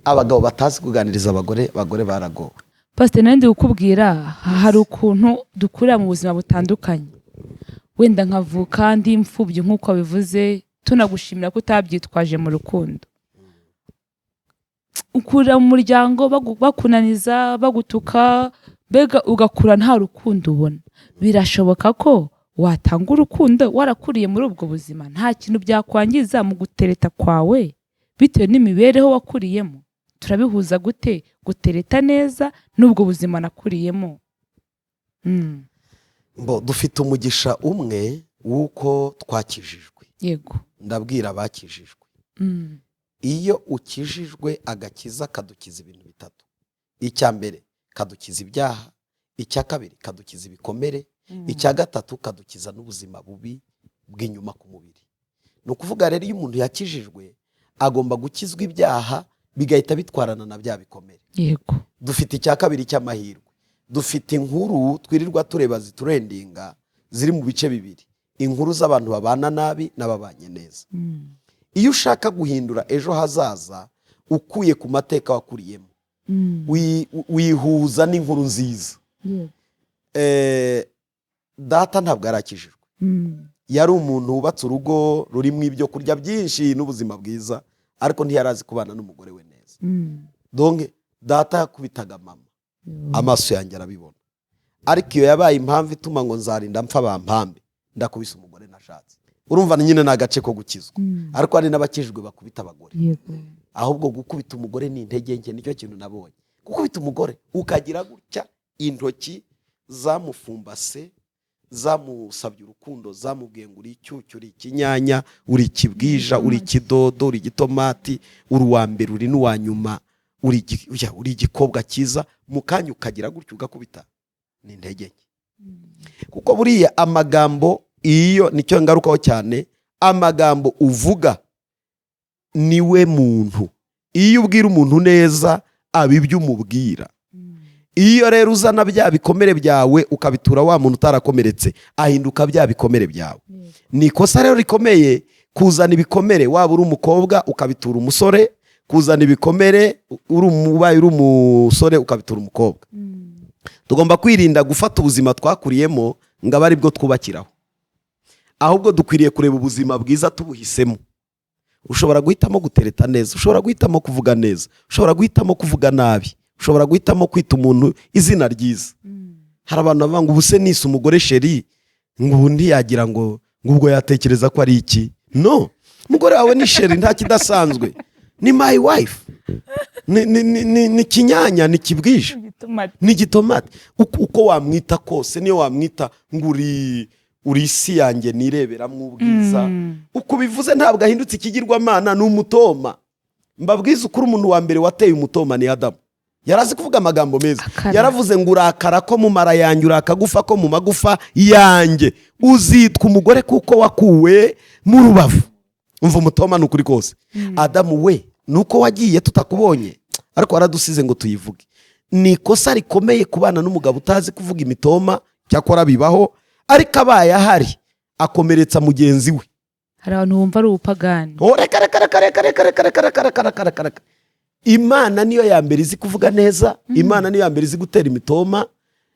Abagabo batazi kuganiriza abagore baragowe. Pastor, nandi ukubwira hari ukuntu dukurira mu buzima butandukanye. Wenda nkavuka ndi imfubyi nk'uko bivuze, tunagushimira ko utabyitwaje mu rukundo. Ukurira mu muryango bakunaniza, bagutuka, mbega ugakura nta rukundo ubona. Birashoboka ko watanga urukundo warakuriye muri ubwo buzima, nta kintu byakwangiza mu gutereta kwawe bitewe n'imibereho wakuriyemo. Turabihuza gute gutereta neza n'ubwo buzima nakuriyemo? Dufite umugisha umwe w'uko twakijijwe. Yego. Ndabwira abakijijwe, iyo ukijijwe, agakiza kadukiza ibintu bitatu. Icya mbere kadukiza ibyaha, icya kabiri kadukiza ibikomere, icya gatatu kadukiza n'ubuzima bubi bw'inyuma ku mubiri. Ni ukuvuga rero iyo umuntu yakijijwe agomba gukizwa ibyaha bigahita bitwarana na bya bikomere. Yego. Dufite icya kabiri cy'amahirwe, dufite inkuru twirirwa tureba ziturendinga ziri mu bice bibiri, inkuru z'abantu babana nabi n'ababanye neza. Iyo ushaka guhindura ejo hazaza ukuye ku mateka wakuriyemo, wihuza n'inkuru nziza. Data ntabwo yarakijijwe, yari umuntu wubatse urugo rurimo ibyo kurya byinshi n'ubuzima bwiza, ariko ntiyarazi kubana n'umugore we neza. Donc data yakubitaga mama, amaso yanjye arabibona, ariko iyo yabaye impamvu ituma ngo nzarinda mpfa bampambe, ndakubise umugore nashatse. Urumva nyine n'agace ko gukizwa. Ariko hari n'abakijijwe bakubita abagore. Ahubwo gukubita umugore ni intege nke, nicyo kintu nabonye. Gukubita umugore ukagira gutya, intoki zamufumbase, zamusabye urukundo, zamubwiye ngo uri icyucyo, uri ikinyanya, uri ikibwija, uri ikidodo, uri igitomati, uri uwa mbere, uri n'uwa nyuma, uri igikobwa cyiza, mu kanya ukagira gutyo ugakubita, ni intege nke. Kuko buriya amagambo, iyo nicyo ngarukaho cyane, amagambo uvuga niwe muntu. Iyo ubwira umuntu neza aba ibyo umubwira. Iyo rero uzana bya bikomere byawe ukabitura wa muntu utarakomeretse, ahinduka bya bikomere byawe. Ni ikosa rero rikomeye kuzana ibikomere, waba uri umukobwa ukabitura umusore, kuzana ibikomere uri umusore ukabitura umukobwa. Tugomba kwirinda gufata ubuzima twakuriyemo ngo abe ari bwo twubakiraho, ahubwo dukwiriye kureba ubuzima bwiza tubuhisemo. Ushobora guhitamo gutereta neza, ushobora guhitamo kuvuga neza, ushobora guhitamo kuvuga nabi, ushobora guhitamo kwita umuntu izina ryiza. Hari abantu bavuga ngo ubuse nise umugore sheri, ngo ubundi yagira ngo ubwo yatekereza ko ari iki. No, umugore wawe ni sheri, nta kidasanzwe, ni my wife, ni kinyanya, ni kibwije, ni gitomati. Uko wamwita kose, niyo wamwita ngo uri isi yanjye nireberamo ubwiza, uko bivuze ntabwo ahindutse ikigirwamana, ni umutoma. Mbabwiza ukuri, umuntu wa mbere wateye umutoma ni Adamu. Yarazi kuvuga amagambo meza. Yaravuze ngo urakara ko mu mara yanjye, urakagufa ko mu magufa yanjye, uzitwa umugore kuko wakuwe mu rubavu. Umva umutoma ni ukuri kose. Adamu we, nuko wagiye tutakubonye, ariko waradusize ngo tuyivuge. Ni ikosa rikomeye kubana n'umugabo utazi kuvuga imitoma, cyakora bibaho, ariko abaye ahari akomeretsa mugenzi we. Hari abantu bumva ari ubupagani. Imana niyo ya mbere izi kuvuga neza, Imana niyo ya mbere izi gutera imitoma,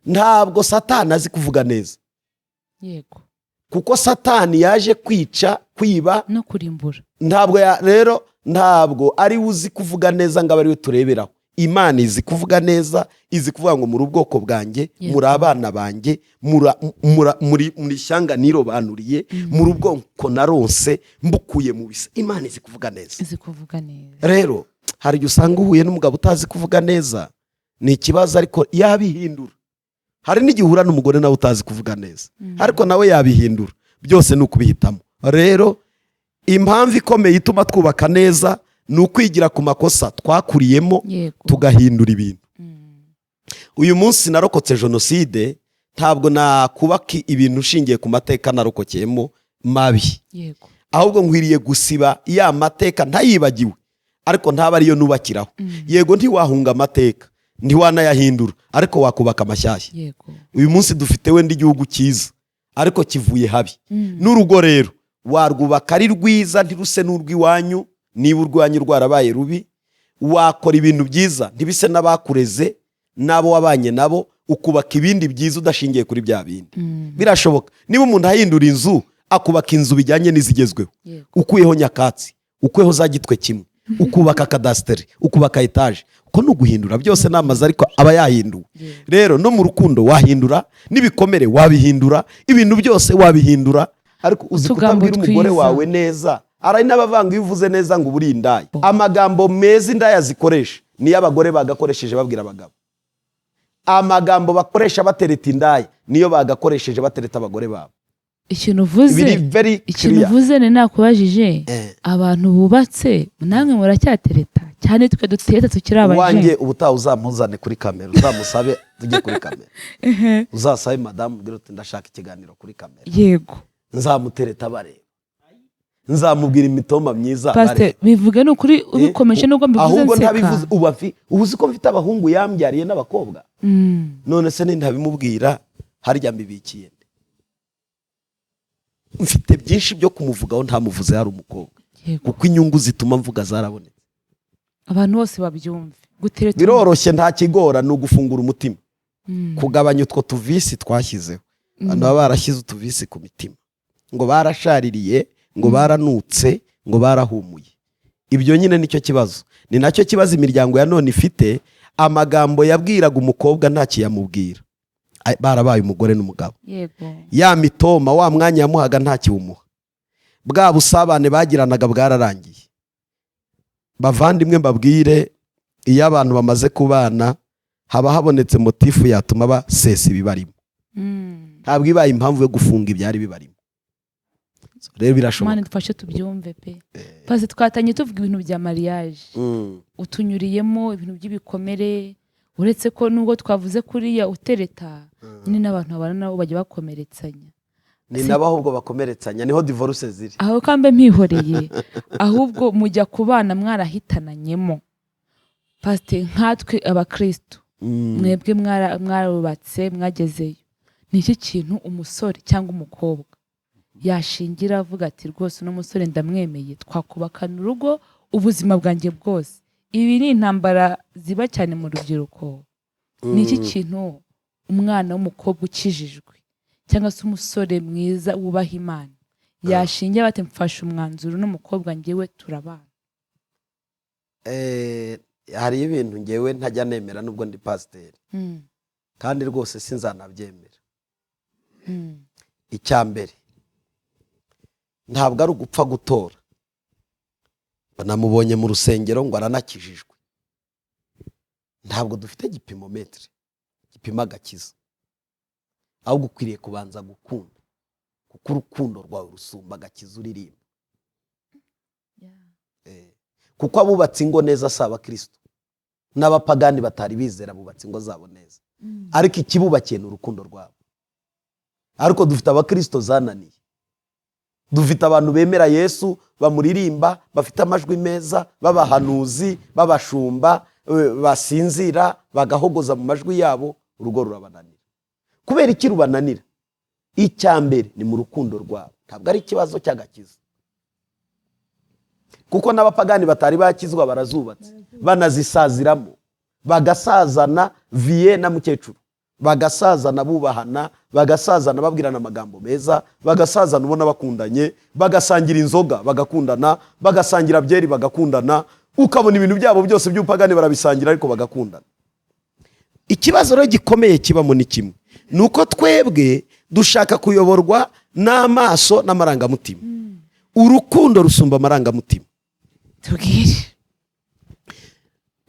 ntabwo Satani azi kuvuga neza. Yego. Kuko Satani yaje kwica, kwiba no kurimbura. Rero ntabwo ari uzi kuvuga neza ngo abari we tureberaho. Imana izi kuvuga neza, izi kuvuga ngo muri ubwoko bwanjye, Yego. muri abana banjye, muri shyanga nirobanuriye, muri ubwoko naronse mbukuye mu bisa. Imana izi kuvuga neza. izi kuvuga neza. Rero hari igihe usanga uhuye n'umugabo utazi kuvuga neza, ni ikibazo, ariko yabihindura. Hari n'igihe uhura n'umugore nawe utazi kuvuga neza, ariko nawe yabihindura. Byose ni ukubihitamo. Rero impamvu ikomeye ituma twubaka neza ni ukwigira ku makosa twakuriyemo, Yego. tugahindura ibintu. Uyu munsi narokotse jenoside, ntabwo nakubaka ibintu ushingiye ku mateka narokokeyemo mabi, Yego. ahubwo nkwiriye gusiba ya mateka ntayibagiwe, ariko ntaba ariyo nubakiraho. Yego, ntiwahunga amateka, ntiwanayahindura, ariko wakubaka amashyashya. Yego. Uyu munsi dufite wenda igihugu cyiza, ariko kivuye habi. N'urugo rero warwubaka ari rwiza, ntiruse n'urw'iwanyu. Niba urwanyu rwarabaye rubi, wakora ibintu byiza ntibise n'abakureze n'abo wabanye nabo, ukubaka ibindi byiza udashingiye kuri bya bindi. Birashoboka. Niba umuntu ahindura inzu, akubaka inzu bijyanye n'izigezweho, Yego. ukuyeho nyakatsi, ukuyeho za gitwe kimwe, ukubaka kadasiteri, ukubaka etaje, uko ni uguhindura. Byose ni amazu, ariko aba yahinduwe. Rero no mu rukundo wahindura, n'ibikomere wabihindura, ibintu byose wabihindura, ariko uzi Utugambo kutabwira umugore twiza. wawe neza. Ari n'abavanga iyo uvuze neza ngo uburi indaya. Amagambo meza indaya zikoresha niyo abagore bagakoresheje babwira abagabo. Amagambo bakoresha batereta indaya niyo bagakoresheje batereta abagore babo. Ikintu uvuze, ikintu uvuze ni nakubajije, abantu bubatse namwe muracyatereta cyane, twe dutereta tukiri abaje. Wanjye ubutaha uzamuzane kuri kamera, uzamusabe tujye kuri kamera. Uzasabe madamu ubwira uti ndashaka ikiganiro kuri kamera. Yego. Nzamutereta bareba, nzamubwira imitoma myiza. Pastor, bivuge n'ukuri ubikomeje nubwo mbivuze ahubwo nseka. ntabivuze. Ubuzi ko mfite abahungu yambyariye n'abakobwa. None se ntabimubwira, harya mbibikiye. Mfite byinshi byo kumuvugaho, ntamuvuze hari umukobwa. Kuko inyungu zituma mvuga zarabonetse. Abantu bose babyumve. Gutereta biroroshye, nta kigora, ni ugufungura umutima. Kugabanya utwo tuvisi twashyizeho. Abantu baba barashyize utuvisi ku mitima, ngo barashaririye, ngo baranutse, ngo barahumuye. Ibyo nyine nicyo kibazo. Ni nacyo kibazo imiryango ya none ifite. Amagambo yabwiraga umukobwa ntacyo yamubwira, barabaye umugore n'umugabo. Yego. Ya mitoma, wa mwanya yamuhaga ntacyo umuha. Bwa busabane bagiranaga bwararangiye. Bavandimwe mbabwire, iyo abantu bamaze kubana, haba habonetse motifu yatuma basesa ibibarimo. Ntabwo ibaye impamvu yo gufunga ibyari bibarimo. Rero birashoboka. Mani dufashe tubyumve pe. Paze twatanye tuvuga ibintu bya mariage. Utunyuriyemo ibintu by'ibikomere, uretse ko nubwo twavuze kuriya utereta, nyine n'abantu babana nabo bajya bakomeretsanya. Ni nabo ahubwo bakomeretsanya, niho divorce ziri. Aho kambe mpihoreye, ahubwo mujya kubana mwarahitananyemo. Pastor, nkatwe abakristo, mwebwe mwarubatse mwagezeyo, ni iki kintu umusore cyangwa umukobwa yashingira avuga ati rwose uno musore ndamwemeye, twakubakana urugo ubuzima bwanjye bwose? Ibi ni intambara ziba cyane mu rubyiruko. Ni iki kintu umwana w'umukobwa ukijijwe cyangwa se umusore mwiza wubaha Imana yashingira bati mfashe umwanzuro n'umukobwa ngewe turabana? Hari ibintu ngewe ntajya nemera nubwo ndi pasiteri, kandi rwose sinzanabyemera. Icyambere, ntabwo ari ugupfa gutora. Banamubonye mu rusengero ngo aranakijijwe. Ntabwo dufite gipimometri gipima agakiza, ahubwo ukwiriye kubanza gukunda, kuko urukundo rwawe rusumba agakiza uririmba. Kuko abubatse ingo neza si abakristo, n'abapagani batari bizera bubatse ingo zabo neza, ariko ikibubakiye ni urukundo rwabo. Ariko dufite abakristo zananiye. Dufite abantu bemera Yesu, bamuririmba, bafite amajwi meza, babahanuzi, babashumba, basinzira, bagahogoza mu majwi yabo, urugo rurabananira. Kubera iki rubananira? Icyambere ni mu rukundo rwabo, ntabwo ari ikibazo cy'agakiza. Kuko n'abapagani batari bakizwa barazubatse, banazisaziramo, bagasazana viye na mukecuru, bagasazana bubahana, bagasazana babwirana amagambo meza, bagasazana ubona bakundanye, bagasangira inzoga bagakundana, bagasangira byeri bagakundana, ukabona ibintu byabo byose by'upagani barabisangira ariko bagakundana. Ikibazo rero gikomeye kibamo ni kimwe, ni uko twebwe dushaka kuyoborwa n'amaso n'amarangamutima. Urukundo rusumba amarangamutima. tubwire.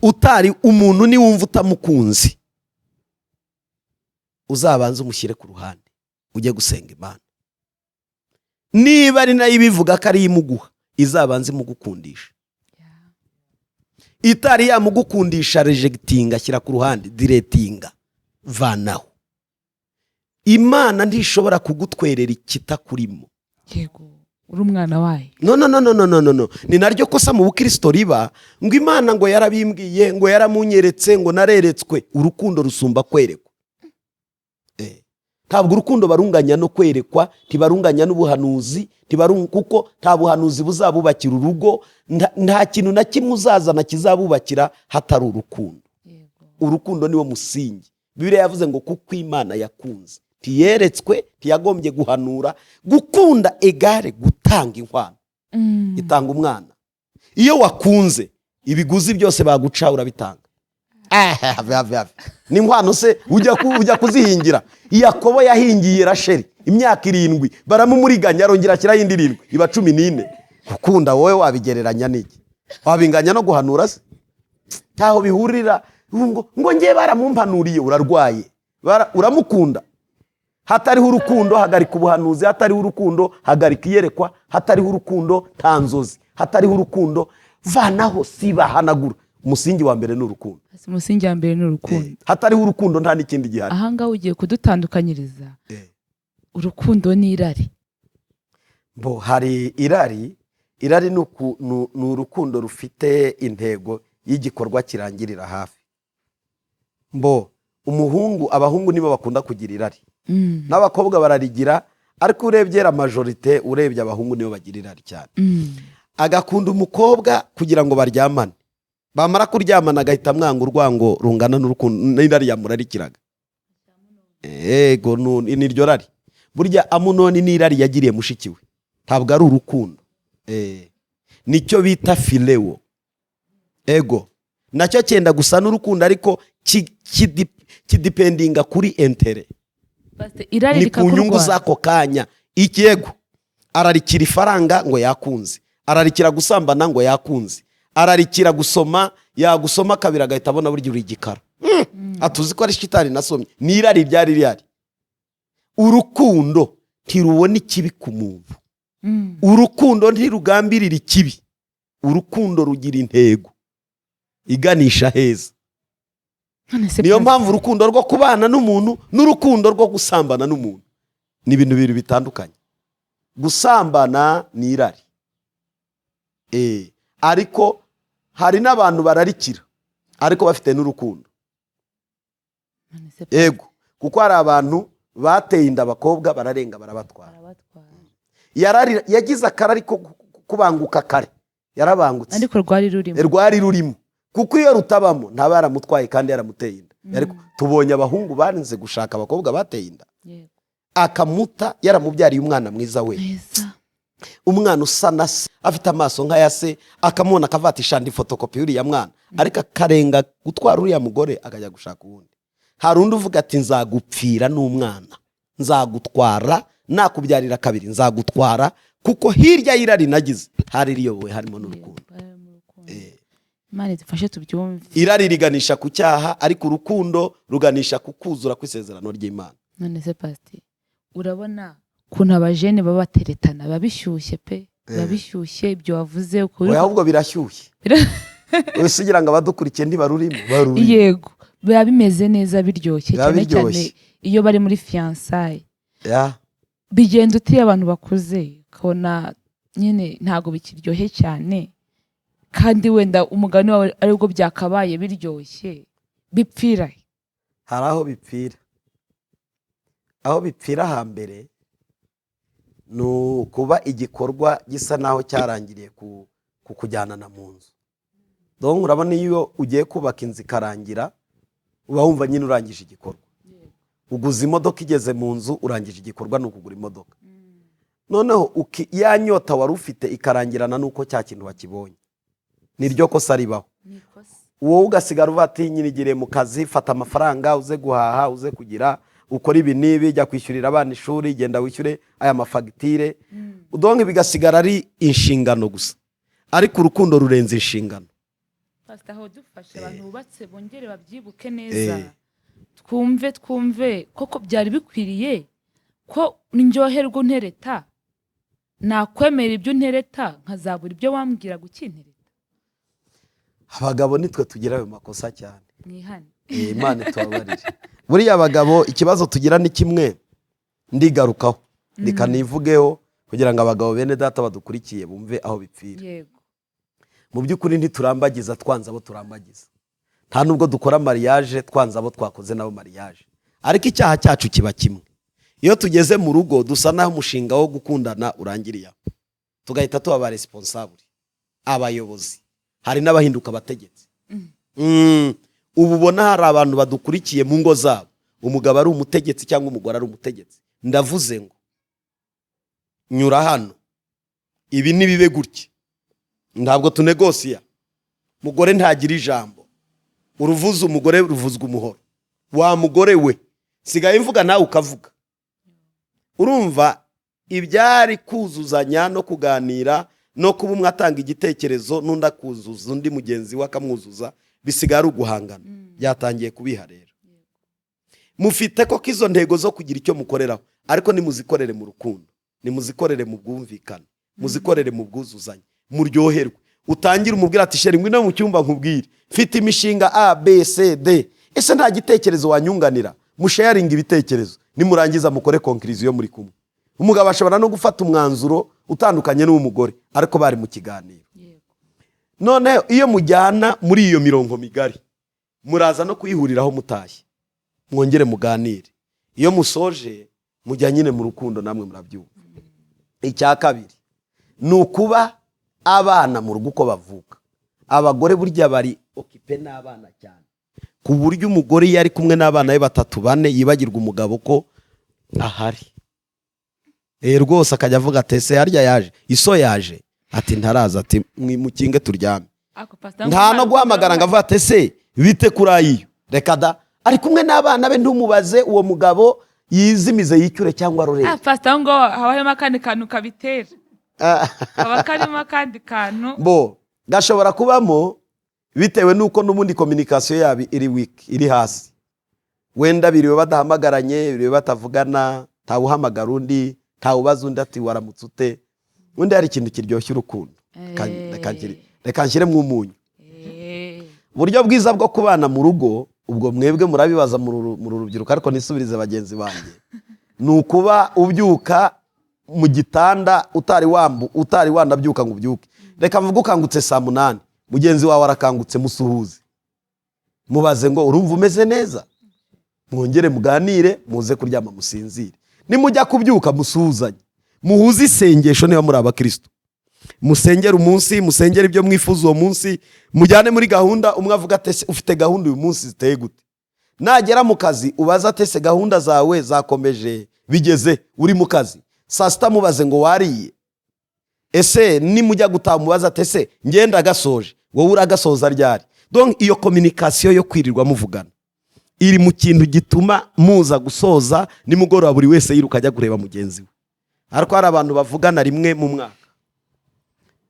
Utari umuntu ni wumva utamukunzi, uzabanza umushyire ku ruhande ujye gusenga Imana. Niba ari nayo ibivuga ko ari imuguha, izabanza imugukundisha. Itari yamugukundisha rejectinga, ashyira ku ruhande, diretinga, vanaho. Imana ntishobora kugutwerera ikitakurimo. Yego, uri umwana wayo. No. Ni naryo kosa mu bukristo riba, ngo Imana ngo yarabimbwiye, ngo yaramunyeretse, ngo nareretswe. Urukundo rusumba kwerekwa. Ntabwo urukundo barunganya no kwerekwa, ntibarunganya n'ubuhanuzi, kuko nta buhanuzi buzabubakira urugo, nta kintu na kimwe uzazana kizabubakira hatari urukundo. Urukundo niwo musingi. Bibiliya yavuze ngo kuko Imana yakunze, ntiyeretswe, ntiyagombye guhanura. Gukunda egare gutanga inkwano. Itanga umwana. Iyo wakunze, ibiguzi byose baguca urabitanga. Ni inkwano se ujya kuzihingira. Yakobo yahingiye Rasheli imyaka 7, baramumuriganya arongera ashyiraho indi 7, iba 14. Gukunda wowe wabigereranya n'iki? Wabinganya no guhanura se? Ntaho bihurira. Ngo ngiye baramumpanuriye, urarwaye. Uramukunda. Hatariho urukundo hagarika ubuhanuzi, hatariho urukundo hagarika iyerekwa, hatariho urukundo ntanzozi, hatariho urukundo vanaho, siba, hanagura. Umusingi wa mbere ni urukundo. Umusingi wa mbere ni urukundo. Hatariho urukundo nta n'ikindi gihari. Ahanga ugiye kudutandukanyiriza. Urukundo ni irari. Hari irari. Irari ni urukundo rufite intego y'igikorwa kirangirira hafi. Abahungu nibo bakunda kugira irari. N'abakobwa bararigira, ariko urebye la majorite, urebye abahungu nibo bagira irari cyane. Agakunda umukobwa kugira ngo baryamane. Bamara kuryamana agahita mwanga urwango rungana n'urukundo n'irari yamurarikiraga. Ego niryo rari. Burya Amunoni n'irari yagiriye mushiki we, ntabwo ari urukundo. Nicyo bita fileo. Ego nacyo cyenda gusa n'urukundo, ariko kidipendinga kuri entere. Ni ku nyungu zako kanya. Ikiyego ararikira ifaranga ngo yakunze, ararikira gusambana ngo yakunze, ararikira gusoma, yagusoma kabiri agahita abona burya uri igikara. Atuzi ko ari shitani nasomye. Ni irari ryari rihari. Urukundo ntirubona ikibi ku muntu. Urukundo ntirugambirira ikibi. Urukundo rugira intego iganisha heza. Niyo mpamvu urukundo rwo kubana n'umuntu n'urukundo rwo gusambana n'umuntu ni ibintu bibiri bitandukanye. Gusambana ni irari. Ariko hari n'abantu bararikira ariko bafite n'urukundo. Ego kuko hari abantu bateye inda abakobwa bararenga barabatwara. Yagize akarari ko kubanguka kare, yarabangutse ariko rwari rurimo, kuko iyo rutabamo ntaba yaramutwaye kandi yaramuteye inda. Ariko tubonye abahungu barinze gushaka abakobwa bateye inda, akamuta yaramubyariye umwana mwiza we, umwana usa na se, afite amaso nk'aya se, akamubona akavatisha indi fotokopi y'uriya mwana, ariko akarenga gutwara uriya mugore akajya gushaka uwundi. Hari undi uvuga ati nzagupfira n'umwana, nzagutwara, nakubyarira kabiri nzagutwara, kuko hirya y'irari nagize hari riyobowe harimo n'urukundo. Imana idufashe tubyumve. Irari riganisha ku cyaha, ariko urukundo ruganisha ku kuzura kw'isezerano ry'Imana. None se pastor, urabona kuntu abajene baba bateretana, babishyushye pe, babishyushye ibyo wavuze ukuri. Ahubwo birashyushye. Usigira ngo abadukurikiye ntibarurimo. Yego, biba bimeze neza, biryoshye cyane iyo bari muri fiançailles. Bigenda utiye abantu bakuze, ukabona nyine ntago bikiryohe cyane, kandi wenda umugani wawe aribwo byakabaye biryoshye, bipfira. Hari aho bipfira. Aho bipfira hambere no kuba igikorwa gisa naho cyarangiriye kukujyanana mu nzu. Donc urabona iyo ugiye kubaka inzu ikarangira, uba wumva nyine urangije igikorwa. Uguze imodoka igeze mu nzu, urangije igikorwa no kugura imodoka. Noneho ya nyota wari ufite ikarangirana nuko cya kintu wakibonye. niryo kosa ribaho. Wowe ugasigara uvuga ati nyirigire mu kazi, fata amafaranga uze guhaha, uze kugira ukora ibi nibi, jya kwishyurira abana ishuri, genda wishyure aya mafagitire. Udonke bigasigara ari inshingano gusa, ariko urukundo rurenze inshingano. Pastor, aho dufashe abantu bubatse bongere babyibuke neza. Twumve koko byari bikwiriye ko ndyoherwa untereta, nakwemera ibyo untereta nkazabura ibyo wambwira gukintereta. Abagabo nitwe tugira ayo makosa cyane. Mwihane. Imana tubabarire. Buriya abagabo ikibazo tugira ni kimwe, ndigarukaho reka nivugeho kugira ngo abagabo bene data badukurikiye bumve aho bipfira. Yego. Mu by'ukuri ntiturambagiza twanze abo turambagiza, nta nubwo dukora mariage twanze abo twakoze nabo mariage, ariko icyaha cyacu kiba kimwe. Iyo tugeze mu rugo dusa naho umushinga wo gukundana urangiriye, tugahita tuba ba responsable, abayobozi, hari n'abahinduka abategetsi. Ubu ubona hari abantu badukurikiye mu ngo zabo, umugabo ari umutegetsi cyangwa umugore ari umutegetsi. Ndavuze ngo nyura hano, ibi nibibe gutya, ntabwo tunegosiya. Mugore ntagira ijambo, uruvuza umugore ruvuzwa umuhoro. Wa mugore we sigaye mvuga nawe ukavuga. Urumva ibyari kuzuzanya no kuganira no kuba umwe atanga igitekerezo n'undi akuzuza undi mugenzi we akamwuzuza, bisigara uguhangana. Byatangiye kubiha rero. Mufite ko izo ntego zo kugira icyo mukoreraho, ariko nimuzikorere mu rukundo, nimuzikorere mu bwumvikane, muzikorere mu bwuzuzanye, muryoherwe. Utangira umubwira ati sheri ngwino mu cyumba nkubwire, mfite imishinga A B C D, ese nta gitekerezo wanyunganira, musharinga ibitekerezo, nimurangiza mukore conclusion muri kumwe. Umugabo ashobora no gufata umwanzuro utandukanye n'umugore, ariko bari mu kiganiro. None iyo mujyana muri iyo mirongo migari, muraza no kuyihuriraho mutashye, mwongere muganire. Iyo musoje mujya nyine mu rukundo, namwe murabyumva. Icya kabiri ni ukuba abana mu rugo uko bavuka. Abagore burya bari okipe n'abana cyane, ku buryo umugore yari kumwe n'abana be 3-4 yibagirwa umugabo ko ahari. Rwose akajya avuga ati ese harya yaje, iso yaje, ati ntaraza, ati mwimukinge turyame. Nta no guhamagara ngo avuga ati ese bite kurayiyo, reka da, ari kumwe n'abana be, ntumubaze uwo mugabo yizimize yicure cyangwa aroreye. Pastor ngo habayemo akandi kantu kabitera, abakarimo akandi kantu bo gashobora kubamo bitewe nuko n'ubundi communication yabi iri weak, iri hasi. Wenda biriwe badahamagaranye, biriwe batavugana, tawuhamagara undi, tawubaza undi ati waramutse ute. Undi hari ikintu kiryoshye urukundo, reka nshyiremo umunyu. Buryo bwiza bwo kubana mu rugo, ubwo mwebwe murabibaza mu rubyiruko, ariko nisubirize bagenzi banjye, ni ukuba ubyuka mu gitanda utari wanabyuka ngo ubyuke. Reka mvuga ukangutse saa 8, mugenzi wawe arakangutse, musuhuze, mubaze ngo urumva umeze neza, mwongere muganire, muze kuryama musinzire. Nimujya kubyuka musuhuzanye, muhuze isengesho niba muri abakristo, musengera umunsi, musengera ibyo mwifuza uwo munsi, mujyane muri gahunda. Umwe avuga ati ufite gahunda uyu munsi ziteye gute. Nagera mu kazi ubaza ati ese gahunda zawe zakomeje bigeze, uri mu kazi. Saa 6 mubaze ngo wariye, ese nimujya gutaha mubaza ati ese ngenda gasoje, wowe uragasoza ryari. Donc iyo communication yo kwirirwa muvugana iri mu kintu gituma muza gusoza nimugoroba buri wese yiruka ajya kureba mugenzi we. Ariko hari abantu bavugana rimwe mu mwaka,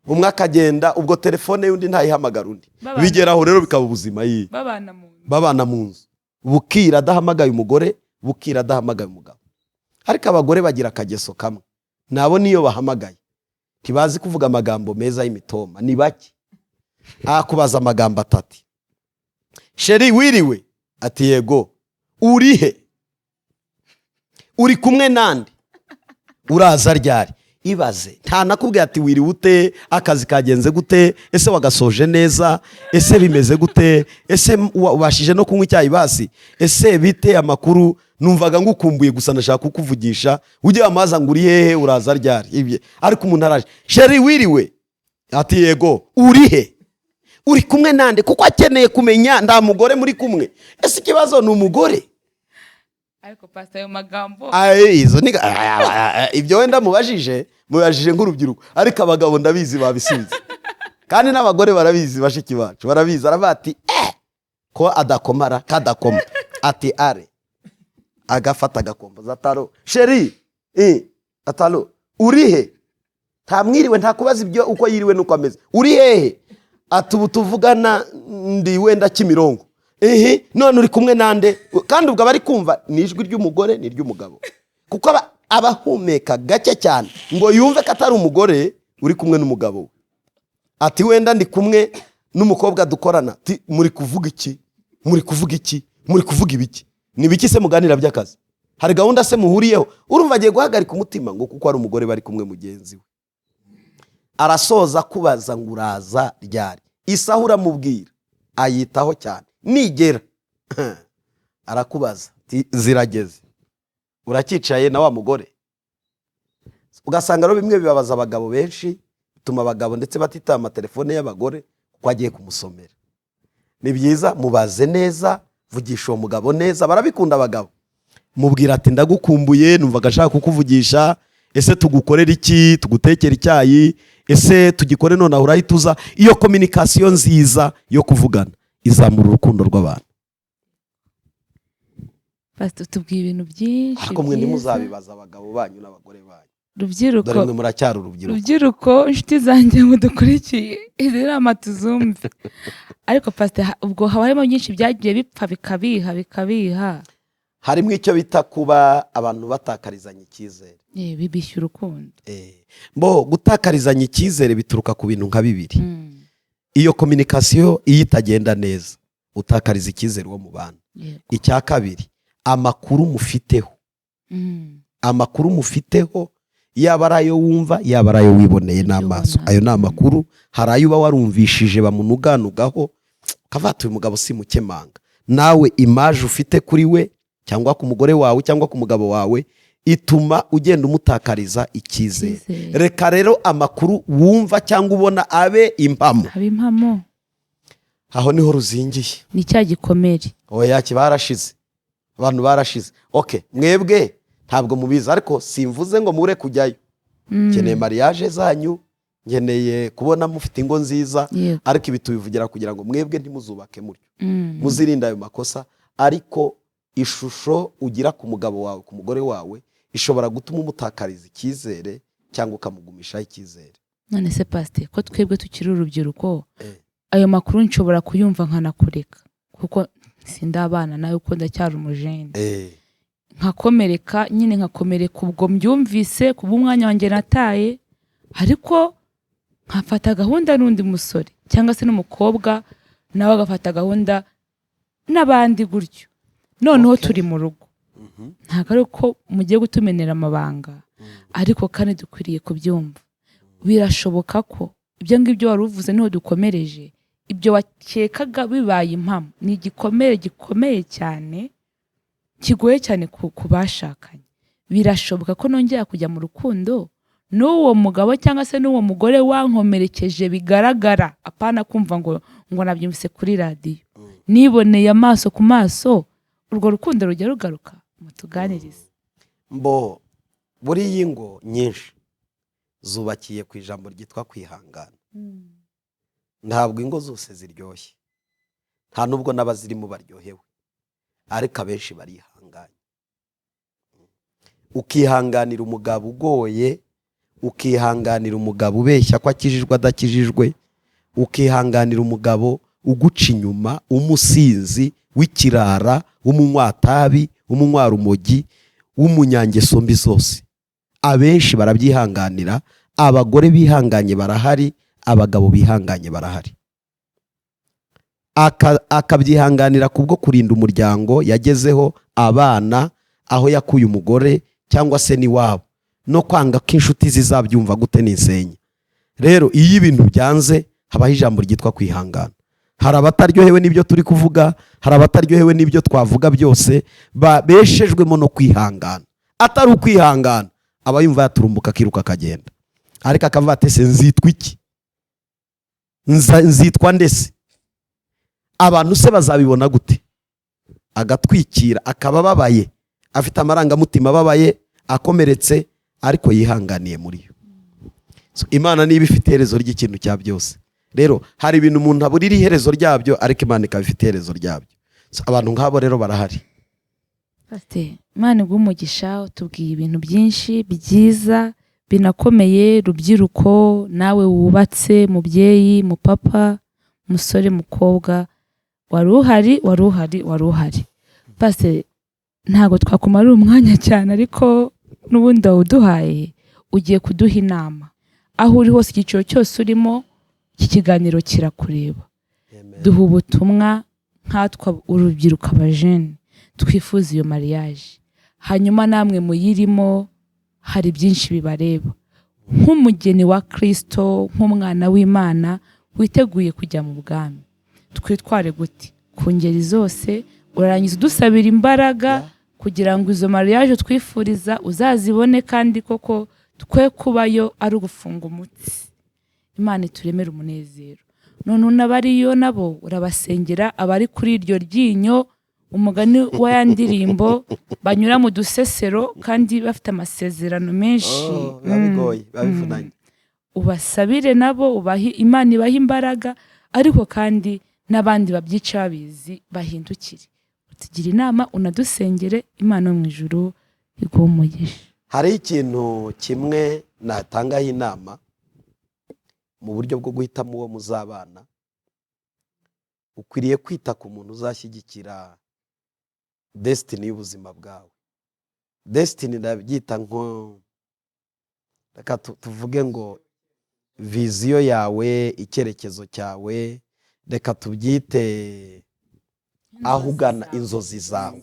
umwe akagenda, ubwo telefone y'undi ntayihamagara undi, bigeraho rero bikaba ubuzima babana mu nzu, bukira adahamagaye umugore, bukira adahamagaye umugabo. Ariko abagore bagira akageso kamwe, nabo niyo bahamagaye ntibazi kuvuga amagambo meza y'imitoma, ni bake. Akubaza amagambo 3, sheri wiriwe, ati yego, urihe, uri kumwe nande, uraza ryari. Ibaze, nta nakubwiye ati wiriwe ute, akazi kagenze gute, ese wagasoje neza, ese bimeze gute, ese ubashije no kunywa icyayi basi, ese bite amakuru, numvaga ngukumbuye gusa nashaka kukuvugisha, ujye amaza ngo uri hehe, uraza ryari. Ariko umuntu araje, sheri wiriwe, ati yego, urihe, uri kumwe nande, kuko akeneye kumenya nda mugore muri kumwe. Ese ikibazo ni umugore. Ariko pastor ayo magambo izo ni ibyo wenda mubajije nk'urubyiruko, ariko abagabo ndabizi babisubiza. kandi n'abagore barabizi, bashiki bacu barabizi, aravuga ati ko adakomara kadakoma ati are agafata agakomboza ataro sheri ataro urihe, ntamwiriwe ntakubaza ibyo uko yiriwe nuko ameze, uri hehe ati ubu tuvugana ndi wenda Kimironko, none uri kumwe nande, kandi ubwo bari kumva ni ijwi ry'umugore ni ry'umugabo, kuko abahumeka gake cyane ngo yumve ko atari umugore uri kumwe n'umugabo we. Ati wenda ndi kumwe n'umukobwa dukorana, ati muri kuvuga iki, muri kuvuga iki, muri kuvuga ibiki, ni biki se muganira by'akazi, hari gahunda se muhuriyeho, urumva agiye guhagarika umutima ngo kuko ari umugore bari kumwe mugenzi we. Arasoza kubaza ngo uraza ryari, isaha uramubwira ayitaho cyane, nigera arakubaza zirageze, urakicaye na wa mugore. Ugasanga rero bimwe bibabaza abagabo benshi, bituma abagabo ndetse batita amatelefone y'abagore kuko agiye kumusomera. Ni byiza mubaze neza, vugisha uwo mugabo neza, barabikunda abagabo. Mubwira ati ndagukumbuye, numvaga nshaka kukuvugisha, ese tugukorera iki, tugutekera icyayi, ese tugikore none aho urahituza. Iyo communication nziza yo kuvugana izamura urukundo rw'abantu. Pastor tubwiye ibintu byinshi, ariko mwe ntimuzabibaza abagabo banyu n'abagore banyu. Rubyiruko, dore mwe muracyari urubyiruko. Rubyiruko inshuti zanjye mudukurikiye, izi nama tuzumve. Ariko Pastor ubwo habayemo byinshi byagiye bipfa bikabiha. Harimo icyo bita kuba abantu batakarizanya icyizere. Bibishya urukundo. Bo gutakarizanya icyizere bituruka ku bintu nka bibiri. Iyo communication iyo itagenda neza, utakariza icyizere wo mu bantu. Icya kabiri, amakuru mufiteho. Amakuru mufiteho yaba arayo wumva yaba arayo wiboneye n'amaso, ayo ni amakuru. Hari ayo uba warumvishije bamunuganugaho kavatuye umugabo si mukemanga, nawe image ufite kuri we cyangwa ku mugore wawe cyangwa ku mugabo wawe ituma ugenda umutakariza icyizere. Reka rero amakuru wumva cyangwa ubona abe impamo. Aho niho ruzingiye, ni cya gikomere. Oya kibarashize, abantu barashize. Okay, mwebwe ntabwo mubizi, ariko simvuze ngo mure kujyayo. Nkeneye mariage zanyu, nkeneye kubona mufite ingo nziza, ariko ibi tubivugira kugira ngo mwebwe ntimuzubake mutyo, muzirinda ayo makosa. Ariko ishusho ugira ku mugabo wawe ku mugore wawe ishobora gutuma umutakariza icyizere cyangwa ukamugumishaho icyizere. None se Pastor ko twebwe tukiri urubyiruko, ayo makuru nshobora kuyumva nkanakureka kuko sindabana nawe, uko ndacyari umujene, nkakomereka nyine, nkakomereka ubwo mbyumvise kuba umwanya wanjye nataye, ariko nkafata gahunda n'undi musore cyangwa se n'umukobwa nawe agafata gahunda n'abandi gutyo. Noneho turi mu rugo, ntabwo ari uko mugiye gutumenera amabanga, ariko kandi dukwiriye kubyumva. Birashoboka ko ibyo ngibyo wari uvuze niho dukomereje, ibyo wakekaga bibaye impamo, ni igikomere gikomeye cyane, kigoye cyane ku bashakanye. Birashoboka ko nongera kujya mu rukundo n'uwo mugabo cyangwa se n'uwo mugore wankomerekeje bigaragara, apana kumva ngo nabyumvise kuri radiyo, niboneye amaso ku maso. Urwo rukundo rujya rugaruka, mutuganirize. Mbo buriya ingo nyinshi zubakiye ku ijambo ryitwa kwihangana. Ntabwo ingo zose ziryoshye, nta nubwo n'abazirimo baryohewe, ariko abenshi barihanganye. Ukihanganira umugabo ugoye, ukihanganira umugabo ubeshya ko akijijwe adakijijwe, ukihanganira umugabo uguca inyuma, umusinzi w'ikirara, w'umunywatabi, w'umunywarumogi, w'umunyangeso mbi zose. Abenshi barabyihanganira. Abagore bihanganye barahari, abagabo bihanganye barahari. Akabyihanganira kubwo kurinda umuryango yagezeho, abana, aho yakuye umugore cyangwa se n'iwabo, no kwanga ko inshuti zizabyumva gute n'insenya. Rero iyo ibintu byanze habaho ijambo ryitwa kwihangana. Hari abataryohewe n'ibyo turi kuvuga, hari abataryohewe n'ibyo twavuga byose, babeshejwemo no kwihangana. Atari ukwihangana aba yumva yaturumbuka akiruka akagenda, ariko akavuga ati se nzitwa iki, nzitwa ndese, abantu se bazabibona gute? Agatwikira, akaba babaye, afite amarangamutima ababaye, akomeretse, ariko yihanganiye muri yo. Imana niba ifite iherezo ry'ikintu cya byose, rero hari ibintu umuntu aburira iherezo ryabyo ariko Imana ikaba ifite iherezo ryabyo. Abantu nk'abo rero barahari. Imana iguhe umugisha, utubwiye ibintu byinshi byiza binakomeye. Rubyiruko, nawe wubatse, mubyeyi, mupapa, musore, mukobwa, wari uhari. Pastor, ntabwo twakumara umwanya cyane, ariko n'ubundi wawuduhaye, ugiye kuduha inama. Aho uri hose, icyiciro cyose urimo, iki kiganiro kirakureba. Duha ubutumwa nkatwe urubyiruko, abajene twifuza iyo mariage, hanyuma namwe muyirimo hari byinshi bibareba. Nk'umugeni wa Kristo, nk'umwana w'Imana witeguye kujya mu bwami, twitware gute ku ngeri zose? Urarangiza udusabira imbaraga kugira ngo izo mariage twifuriza uzazibone, kandi koko twe kubayo ari ugufunga umutsi. Imana ituremere umunezero. None n'abariyo nabo urabasengera, abari kuri iryo ryinyo, umugani wa ya ndirimbo, banyura mu dusesero kandi bafite amasezerano menshi, babigoye, babivunanye. Ubasabire nabo, Imana ibaha imbaraga, ariko kandi n'abandi babyica babizi bahindukire. Tugira inama, unadusengere. Imana yo mu ijuru iguhe umugisha. Hari ikintu kimwe natangaho inama mu buryo bwo guhitamo uwo muzabana. Ukwiriye kwita ku muntu uzashyigikira destiny y'ubuzima bwawe. Destiny ndabyita nko, reka tuvuge ngo viziyo yawe, icyerekezo cyawe, reka tubyite aho ugana, inzozi zawe.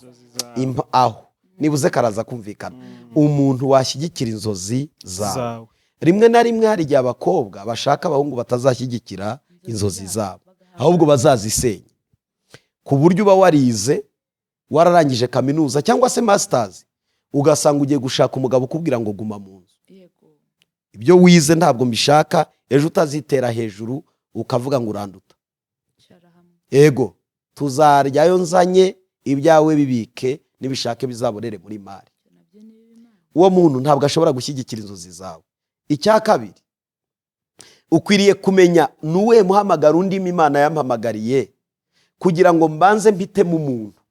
Aho nibuze karaza kumvikana, umuntu washyigikira inzozi zawe. Rimwe na rimwe hari igihe abakobwa bashaka abahungu batazashyigikira inzozi zabo, ahubwo bazazisenya, ku buryo uba warize, wararangije kaminuza cyangwa se masters, ugasanga ugiye gushaka umugabo ukubwira ngo guma mu nzu. Ibyo wize ntabwo mbishaka, ejo utazitera hejuru ukavuga ngo uranduta. Ego tuzaryayo nzanye, ibyawe bibike, nibishake bizaborere muri mari. Uwo muntu ntabwo ashobora gushyigikira inzozi zawe. Icya kabiri, ukwiriye kumenya nuwe muhamagara undi Imana yampamagariye, kugira ngo mbanze mpitemo umuntu,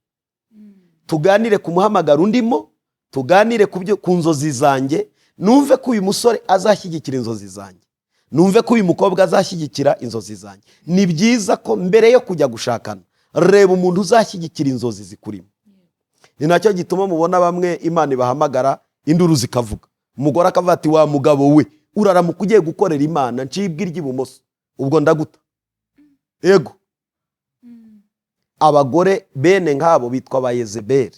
tuganire ku muhamagara undimo, tuganire ku nzozi zanjye, numve ko uyu musore azashyigikira inzozi zanjye, numve ko uyu mukobwa azashyigikira inzozi zanjye. Ni byiza ko mbere yo kujya gushakana, reba umuntu uzashyigikira inzozi zikurimo. Ni nacyo gituma mubona bamwe Imana ibahamagara, induru zikavuga, umugore akavuga ati wa mugabo we, uraramuka ugiye gukorera Imana, ncibwa iry'ibumoso, ubwo ndaguta. Ego abagore bene nk'abo bitwa ba Yezebeli,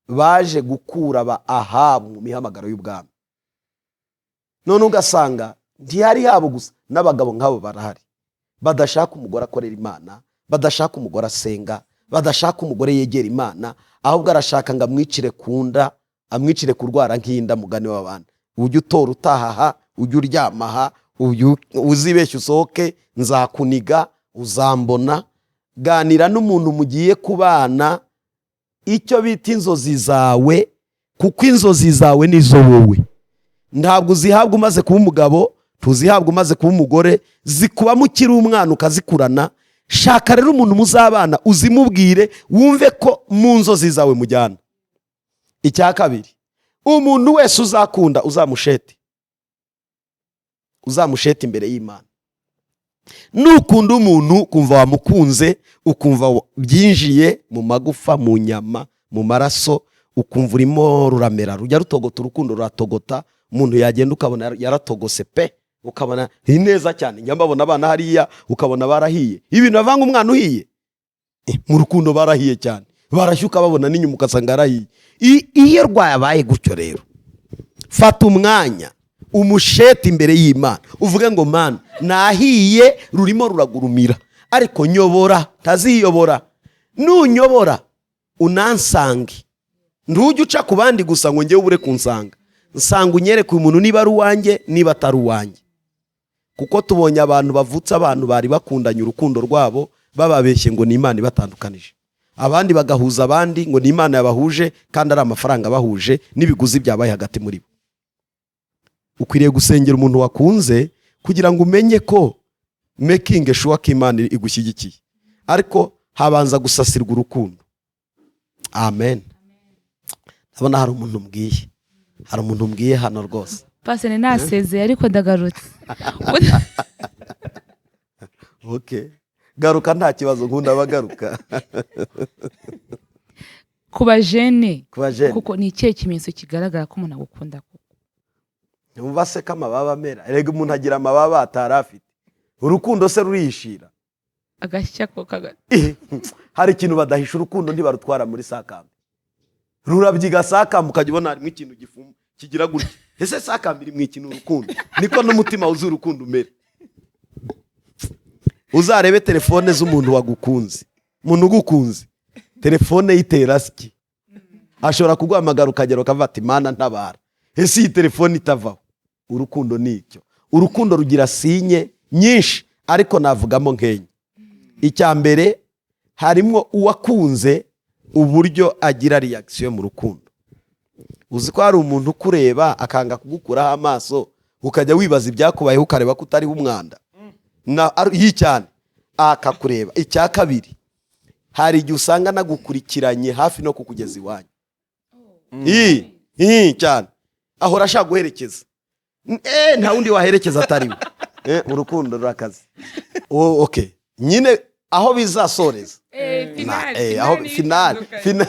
baje gukura ba Ahabu mu mihamagaro y'ubwami. None ugasanga ntihari habo gusa, n'abagabo nk'abo barahari, badashaka umugore akorera Imana, badashaka umugore asenga, badashaka umugore yegera Imana, ahubwo arashaka ngo amwicire kunda, amwicire kurwara nk'inda, mugani w'abana. Ujye utora utahaha, ujye uryamaha, uzibeshye usohoke, nzakuniga, uzambona. Ganira n'umuntu mugiye kubana icyo bita inzozi zawe, kuko inzozi zawe nizo wowe. Ntabwo uzihabwa umaze kuba umugabo, tuzihabwa umaze kuba umugore, zikuba mukiri umwana ukazikurana. Shaka rero umuntu muzabana, uzimubwire, wumve ko mu nzozi zawe mujyana. Icya kabiri, umuntu wese uzakunda uzamushete imbere y'Imana. Nukunda umuntu kumva wamukunze, ukumva byinjiye mu magufa, mu nyama, mu maraso, ukumva urimo ruramera, rujya rutogota, urukundo ruratogota. Umuntu yagenda ukabona yaratogose pe, ukabona ni neza cyane. Njya mbabona abana hariya ukabona barahiye, ibintu bavanga umwana uhiye, mu rukundo barahiye cyane, barashyuka babona n'inyuma ugasanga arahiye. Iyo rwayabaye gutyo rero, fata umwanya umushete imbere y'Imana, uvuge ngo Mana nahiye, rurimo ruragurumira, ariko nyobora, taziyobora. Nunyobora unansange, ntujye uca ku bandi gusa ngo njyewe ubure kunsanga. Nsanga unyereke umuntu niba ari uwanjye, niba atari uwanjye. Kuko tubonye abantu bavutse, abantu bari bakundanye urukundo rwabo, bababeshye ngo ni Imana ibatandukanije, abandi bagahuza abandi ngo ni Imana yabahuje, kandi ari amafaranga bahuje n'ibiguzi byabaye hagati muri bo. Ukwiriye gusengera umuntu wakunze, kugira ngo umenye ko making sure ko Imana igushyigikiye, ariko habanza gusasirwa urukundo. Amen. Ndabona hari umuntu mbwiye hano rwose. Pasene nasezeye ariko ndagarutse. Okay, garuka nta kibazo, nkunda bagaruka. Ku bajene Kubajene kuko ni ikihe kimenyetso kigaragara ko umuntu agukunda koko? Numva se ko amababa amera, erega umuntu agira amababa atarafite. Urukundo se rurihishira Agashya ko hari ikintu badahisha, urukundo ntibarutwara muri sakambi. Rurabyiga sakambi ukajya ubona harimo ikintu gifumu kigira gutya. Ese sakambi iri mu ikintu urukundo, niko n'umutima uzi urukundo umere. Uzarebe telefone z'umuntu wagukunze, umuntu ugukunze telefone yitera ski, ashobora kuguhamagara ukagera ukavuga ati Mana ntabara. Ese iyi telefone itavaho. Urukundo nicyo. Urukundo rugira sinye nyinshi, ariko navugamo nkenye. Icya mbere harimo uwakunze uburyo agira reaction mu rukundo. Uzi ko hari umuntu kureba akanga kugukuraho amaso, ukajya wibaza ibyakubayeho ukareba ko utariho umwanda na yicyane akakureba. Icya kabiri, hari igihe usanga nagukurikiranye hafi no kukugeza iwanyu. Cyane ahora ashaka guherekeza. Nta wundi waherekeza atari we. Urukundo rurakaze. Okay, nyine aho bizasoreza aho finale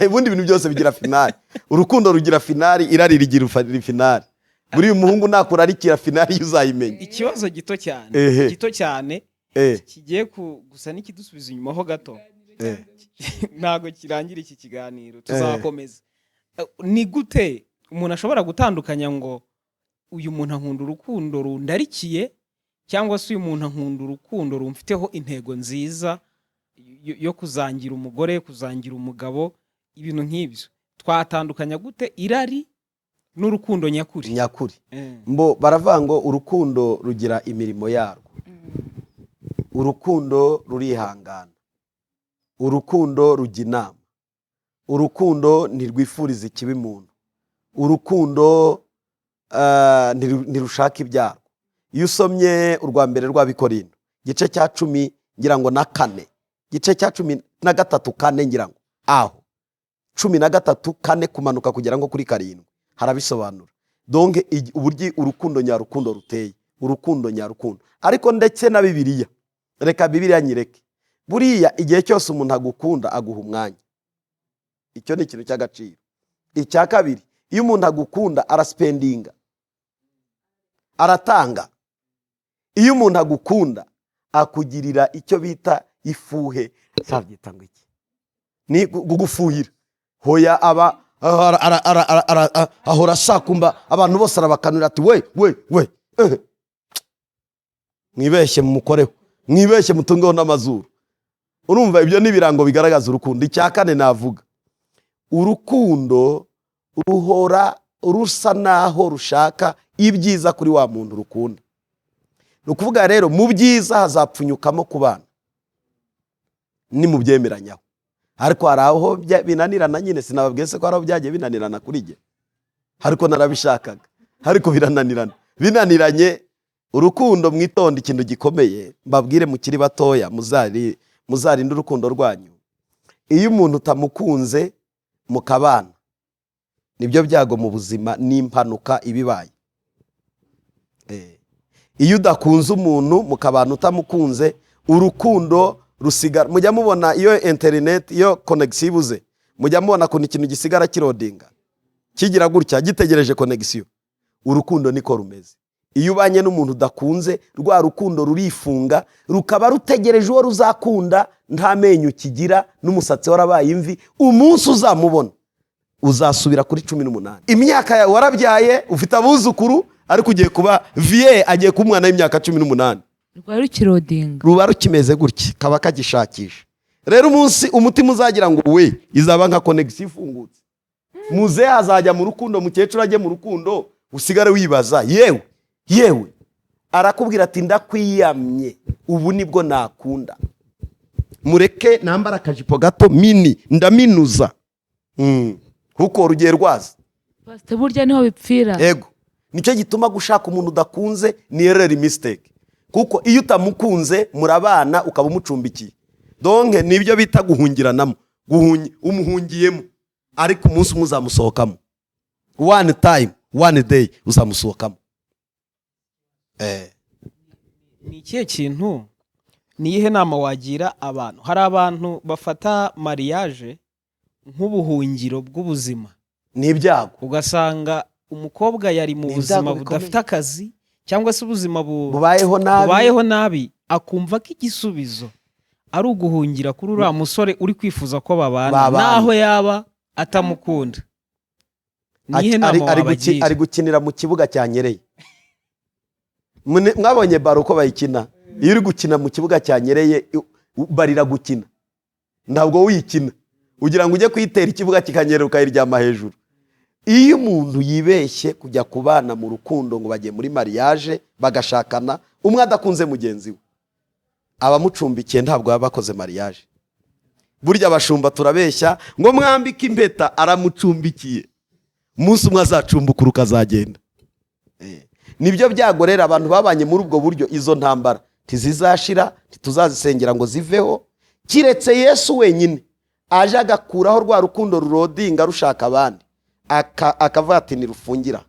ubundi ibintu byose bigira finale. Urukundo rugira finale, irari rigira finale. Buri umuhungu nakurarikira finale uzayimenya. Ikibazo gito cyane kigiye gusa n'ikidusubiza inyuma ho gato, ntago kirangira iki kiganiro, tuzakomeza. Ni gute umuntu ashobora gutandukanya ngo uyu muntu ankunda urukundo rundarikiye, cyangwa se uyu muntu ankunda urukundo rumfiteho intego nziza yo kuzangira umugore, kuzangira umugabo, ibintu nk'ibyo? Twatandukanya gute irari n'urukundo nyakuri? Mbo baravuga ngo urukundo rugira imirimo yarwo. Urukundo rurihangana, urukundo rujya inama, urukundo ntirwifuriza ikibi muntu, urukundo ntirushaka ibyarwo. Iyo usomye urwa mbere rw'Abikorinto gice cya 10 ngira ngo na 4, gice cya 13 4 ngira ngo aho 13 4 kumanuka kugira ngo kuri 7 harabisobanura. Donc uburyo urukundo nyarukundo ruteye, urukundo nyarukundo. Ariko ndetse na Bibiliya, reka Bibiliya nyireke, buriya igihe cyose umuntu agukunda aguha umwanya. Icyo ni ikintu cy'agaciro. Icya kabiri, iyo umuntu agukunda araspendinga, aratanga. Iyo umuntu agukunda akugirira icyo bita ifuhe, sabyita ngo iki, ni gugufuhira. Hoya aba ahora sakumba abantu bose arabakanura ati we mwibeshye mumukoreho, mwibeshye mutungeho n'amazuru. Urumva ibyo nibirango bigaragaza urukundo. Icya kane navuga, urukundo ruhora rusa naho rushaka ibyiza kuri wa muntu rukunda. Nukuvuga rero mu byiza hazapfunyukamo kubana ni mu byemeranyaho. Ariko hari aho binanirana, nyine sinababwiye se ko hari aho byagiye binanirana kuri jye, ariko narabishakaga ariko binaniranye. Urukundo mwitonda ikintu gikomeye, mbabwire mukiri batoya, muzarinde urukundo rwanyu. Iyo umuntu utamukunze mukabana, nibyo byago mu buzima n'impanuka ibibaye. Iyo udakunze umuntu mukabana utamukunze, urukundo rusigara. Mujya mubona iyo internet, iyo connection ibuze, mujya mubona ko ikintu gisigara kirodinga kigira gutya gitegereje connection. Urukundo niko rumeze. Iyo ubanye n'umuntu udakunze, rwa rukundo rurifunga, rukaba rutegereje uwo ruzakunda, nta menyo kigira, n'umusatsi warabaye imvi. Umunsi uzamubona uzasubira kuri 18. Imyaka yawe warabyaye, ufite abuzukuru, ariko ugiye kuba vie, agiye ku mwana w'imyaka 18. Rwa rukirodinga, ruba rukimeze gutya, kaba kagishakisha. Rero umunsi umutima uzagira ngo we izaba nka connection ifungutse, muze azajya mu rukundo, mukecuru ajye mu rukundo, usigare wibaza yewe arakubwira ati ndakwiyamye, ubu nibwo nakunda. Mureke nambara akajipo gato mini ndaminuza kuko rugiye rwaza. Burya niho bipfira. Ego nicyo gituma gushaka umuntu udakunze ni error, mistake. kuko iyo utamukunze murabana ukaba umucumbikiye donke nibyo bita guhungiranamo umuhungiyemo ariko umunsi umwe uzamusohokamo one time one day uzamusohokamo. Ni ikihe kintu, ni iyihe nama wagira abantu? Hari abantu bafata mariage nk'ubuhungiro bw'ubuzima, ni ibyago, ugasanga umukobwa yari mu buzima budafite akazi cyangwa se ubuzima bubayeho nabi, akumva ko igisubizo ari uguhungira kuri uriya musore uri kwifuza ko babana naho yaba atamukunda. Nihe nama wabagira? Ari gukinira mu kibuga cyanyereye. Mwabonye baro uko bayikina? Iyo uri gukina mu kibuga cyanyereye barira gukina, ntabwo wikina ugira ngo ujye kwitera ikibuga kikanyerera ukayiryama hejuru. Iyo umuntu yibeshye kujya kubana mu rukundo ngo bagiye muri mariage bagashakana, umwe adakunze mugenzi we, abamucumbikiye ntabwo baba bakoze mariage. Burya abashumba turabeshya ngo mwambike impeta, aramucumbikiye, umunsi umwe azacumbukura ukazagenda. Nibyo byagorera abantu babanye muri ubwo buryo. Izo ntambara ntizizashira, ntituzazisengera ngo ziveho, kiretse Yesu wenyine aje agakuraho rwa rukundo rurodinga rushaka abandi, akavuga ati nirufungira.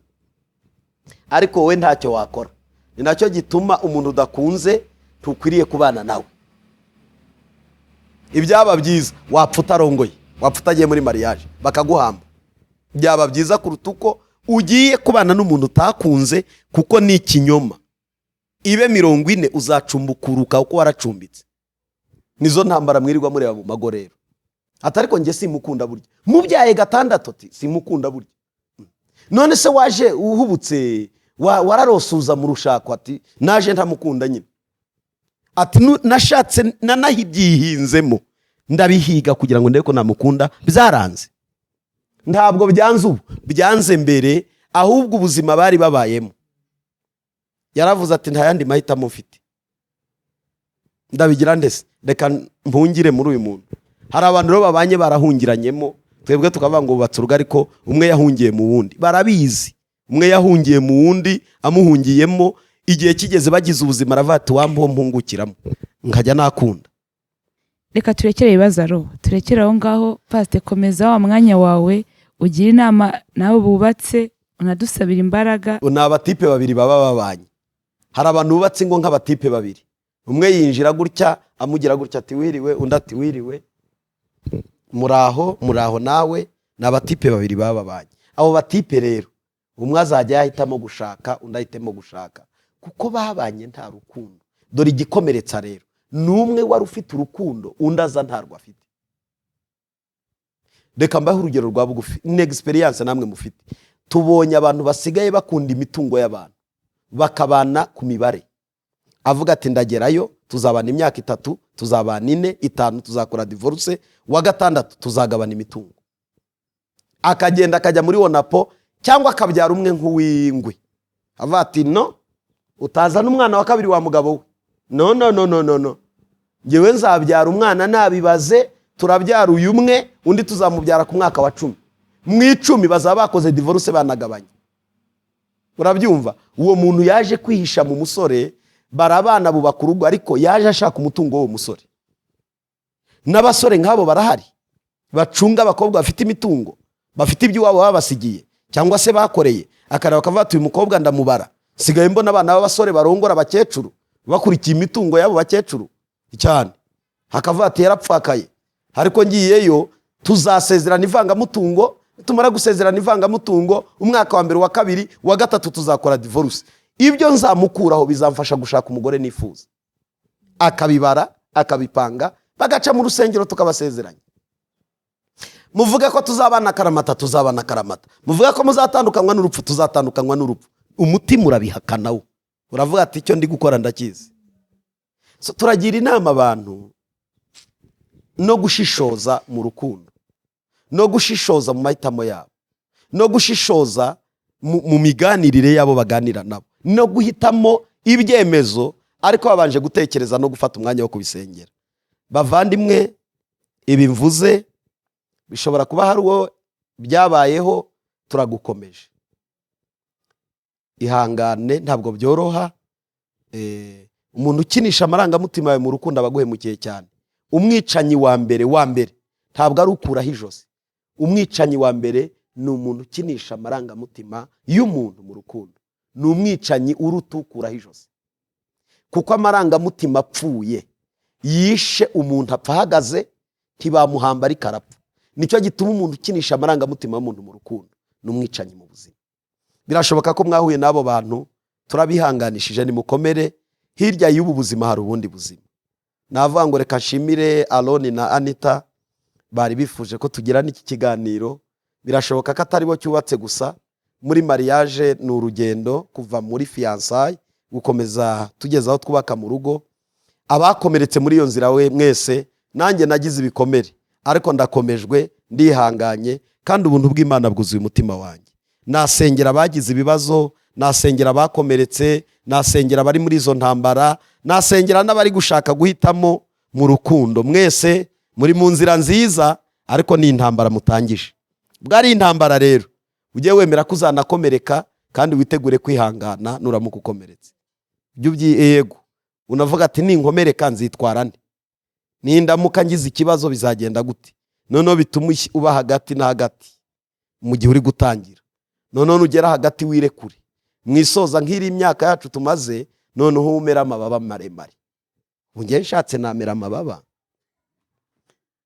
Ariko wowe ntacyo wakora. Ni nacyo gituma umuntu udakunze tukwiriye kubana nawe. Ibyaba byiza wapfa utarongoye, wapfa utagiye muri mariage bakaguhamba, byaba byiza kuruta uko ugiye kubana n'umuntu utakunze, kuko ni ikinyoma. Ibe 40 uzacumbukuruka uko waracumbitse. Nizo ntambara mwirirwa mureba mu magorero. Atariko nge simukunda burya, mubyaye 6 simukunda burya. None se waje uhubutse wararosuza mu rushako ati naje ntamukunda nyine, ati nashatse nanahibyihinzemo ndabihiga kugira ngo ndeko namukunda, byaranze. Ntabwo byanze ubu, byanze mbere, ahubwo ubuzima bari babayemo. Yaravuze ati nta yandi mahitamo mfite, ndabigira ndese reka mpungire muri uyu muntu. Hari abantu rero babanye barahungiranyemo, twebwe tukavuga ngo batsuruga, ariko umwe yahungiye mu wundi. Barabizi, umwe yahungiye mu wundi, amuhungiyemo, igihe kigeze bagize ubuzima aravuga ati wambo mpungukiramo nkajya nakunda. Reka turekere ibibazo aro, turekere aho ngaho. Pastor, komeza wa mwanya wawe, ugira inama nawe bubatse, unadusabira imbaraga. Una abatipe babiri baba babanye. Hari abantu bubatse ngo nk'abatipe babiri, umwe yinjira gutya amugira gutya ati wiriwe, undi ati wiriwe, muraho nawe. Ni abatipe babiri baba babanye. Abo batipe rero umwe azajya yahitamo gushaka, undi ahitemo gushaka, kuko babanye nta rukundo. Dore igikomeretsa rero, numwe wari ufite urukundo, undi aza ntarwo afite. Reka mbaho urugero rwa bugufi, ni experience namwe mufite. Tubonye abantu basigaye bakunda imitungo y'abantu, bakabana ku mibare. Avuga ati ndagerayo, tuzabana imyaka 3, tuzabana 4, 5, tuzakora divorce, wa 6 tuzagabana imitungo. Akagenda akajya muri Onapo cyangwa akabyara umwe nk'uwingwe. Avuga ati no, utazana umwana wa kabiri wa mugabo we. No. Ngewe nzabyara umwana nabibaze, turabyara uyu umwe, undi tuzamubyara ku mwaka wa 10. Mu 10 bazaba bakoze divorce banagabanye. Urabyumva? Uwo muntu yaje kwihisha mu musore, barabana bubaka urugo, ariko yaje ashaka umutungo wo musore. N'abasore nk'abo barahari bacunga abakobwa bafite imitungo, bafite iby'iwabo babasigiye cyangwa se bakoreye, akaraba akavuga ati uyu mukobwa ndamubara, sigaye mbona abana b'abasore barongora abakecuru bakurikiye imitungo yabo bakecuru cyane. Hakavuga ati yarapfakaye, ariko ngiyeyo tuzasezerana ivangamutungo, tumara gusezerana ivangamutungo, umwaka wa 1, wa 2, wa 3 tuzakora divorce. Ibyo nzamukuraho bizamfasha gushaka umugore nifuza. Akabibara, akabipanga, bagaca mu rusengero tukabasezeranya. Muvuga ko tuzabana karamata, tuzabana karamata. Muvuga ko muzatandukanywa n'urupfu, tuzatandukanywa n'urupfu. Umutima urabihakanawo, uravuga ati icyo ndi gukora ndakizi. So turagira inama abantu no gushishoza mu rukundo, no gushishoza mu mahitamo yabo, no gushishoza mu miganirire yabo baganira nabo, no guhitamo ibyemezo ariko babanje gutekereza no gufata umwanya wo kubisengera. Bavandimwe, ibi mvuze bishobora kuba hari uwo byabayeho, turagukomeje. Ihangane, ntabwo byoroha, umuntu ukinisha amarangamutima yawe mu rukundo aba aguhemukiye cyane. Umwicanyi wa mbere ntabwo ari ukuraho ijosi. Umwicanyi wa mbere ni umuntu ukinisha amarangamutima y'umuntu mu rukundo. Ni umwicanyi uruta ukuraho ijosi, kuko amarangamutima apfuye yishe umuntu apfa ahagaze, ntibamuhamba ariko arapfa. Nicyo gituma umuntu ukinisha amarangamutima y'umuntu mu rukundo ni umwicanyi mu buzima. Birashoboka ko mwahuye n'abo bantu, turabihanganishije, nimukomere. Hirya y'ubu buzima hari ubundi buzima. Navuga ngo reka nshimire Aroni na Anita, bari bifuje ko tugirana iki kiganiro. Birashoboka ko atari bo cyubatse gusa, muri mariage ni urugendo kuva muri fiançailles gukomeza tugeza aho twubaka mu rugo. Abakomeretse muri iyo nzira we mwese, nanjye nagize ibikomere, ariko ndakomejwe, ndihanganye, kandi ubuntu bw'Imana bwuzuye umutima wanjye. Nasengera abagize ibibazo, nasengera abakomeretse, nasengera abari muri izo ntambara, nasengera n'abari gushaka guhitamo mu rukundo. Mwese muri mu nzira nziza, ariko ni intambara mutangije. Bwari intambara rero, ujye wemera ko uzanakomereka, kandi witegure kwihangana nuramuka ukomeretse. Yego unavuga ati ninkomereka nzitwara nde, nindamuka ngize ikibazo bizagenda gute. Noneho bituma uba hagati na hagati mu gihe uri gutangira. Noneho nugera hagati wirekure. Mwisoza nk'iri imyaka yacu tumaze, noneho umera amababa maremare. Ungiye nshatse namera amababa.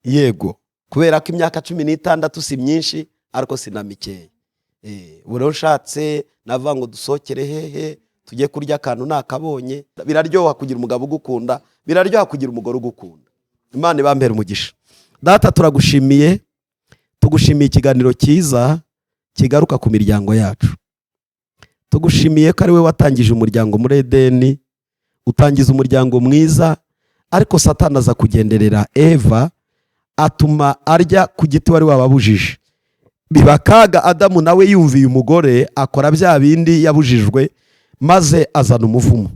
Yego kubera ko imyaka 16 si myinshi, ariko si na mikeya. Ubwo nshatse navuga ngo dusokere hehe, tujye kurya akantu nakabonye. Biraryoha kugira umugabo ugukunda, biraryoha kugira umugore ugukunda. Imana ibambere umugisha. Data turagushimiye, tugushimiye ikiganiro cyiza kigaruka ku miryango yacu. Tugushimiye ko ari we watangije umuryango muri Edeni, utangiza umuryango mwiza, ariko Satani aza kugenderera Eva, atuma arya ku giti wari wababujije. Bibakaga Adamu nawe yumviye umugore, akora bya bindi yabujijwe, maze azana umuvumo.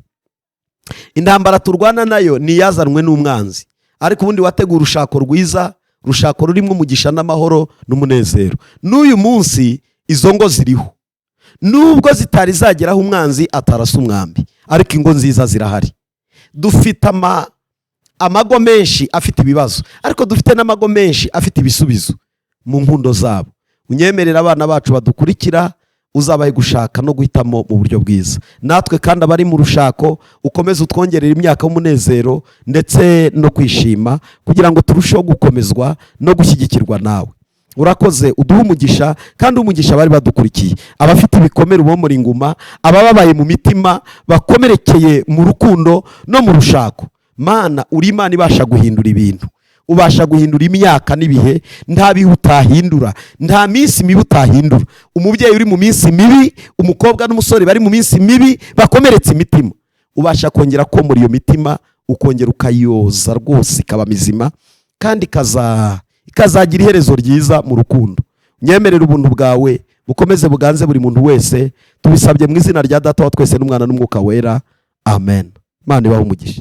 Intambara turwana nayo ni yazanwe n'umwanzi, ariko ubundi wategura urushako rwiza, rushako rurimo umugisha n'amahoro n'umunezero. N'uyu munsi izo ngo ziriho, nubwo zitari zageraho umwanzi atarasa umwambi, ariko ingo nziza zirahari. Dufite amago menshi afite ibibazo, ariko dufite n'amago menshi afite ibisubizo mu nkundo zabo. Unyemerera abana bacu badukurikira, uzabahe gushaka no guhitamo mu buryo bwiza. Natwe kandi abari mu rushako, ukomeze utwongerera imyaka y'umunezero ndetse no kwishima, kugira ngo turusheho gukomezwa no gushyigikirwa nawe. Urakoze, uduhe umugisha, kandi umugisha bari badukurikiye, abafite ibikomere ubomora inguma, abababaye mu mitima, bakomerekeye mu rukundo no mu rushako. Mana uri Imana ibasha guhindura ibintu, ubasha guhindura imyaka n'ibihe, nta bihe utahindura, nta minsi mibi utahindura. Umubyeyi uri mu minsi mibi, umukobwa n'umusore bari mu minsi mibi, bakomeretse imitima, ubasha kongera komora iyo mitima, ukongera ukayoza rwose ikaba mizima, kandi ikazagira iherezo ryiza mu rukundo. Nyemerera ubuntu bwawe bukomeze buganze buri muntu wese, tubisabye mu izina rya Data wa twese n'Umwana n'Umwuka wera, amen. Imana ibahe umugisha.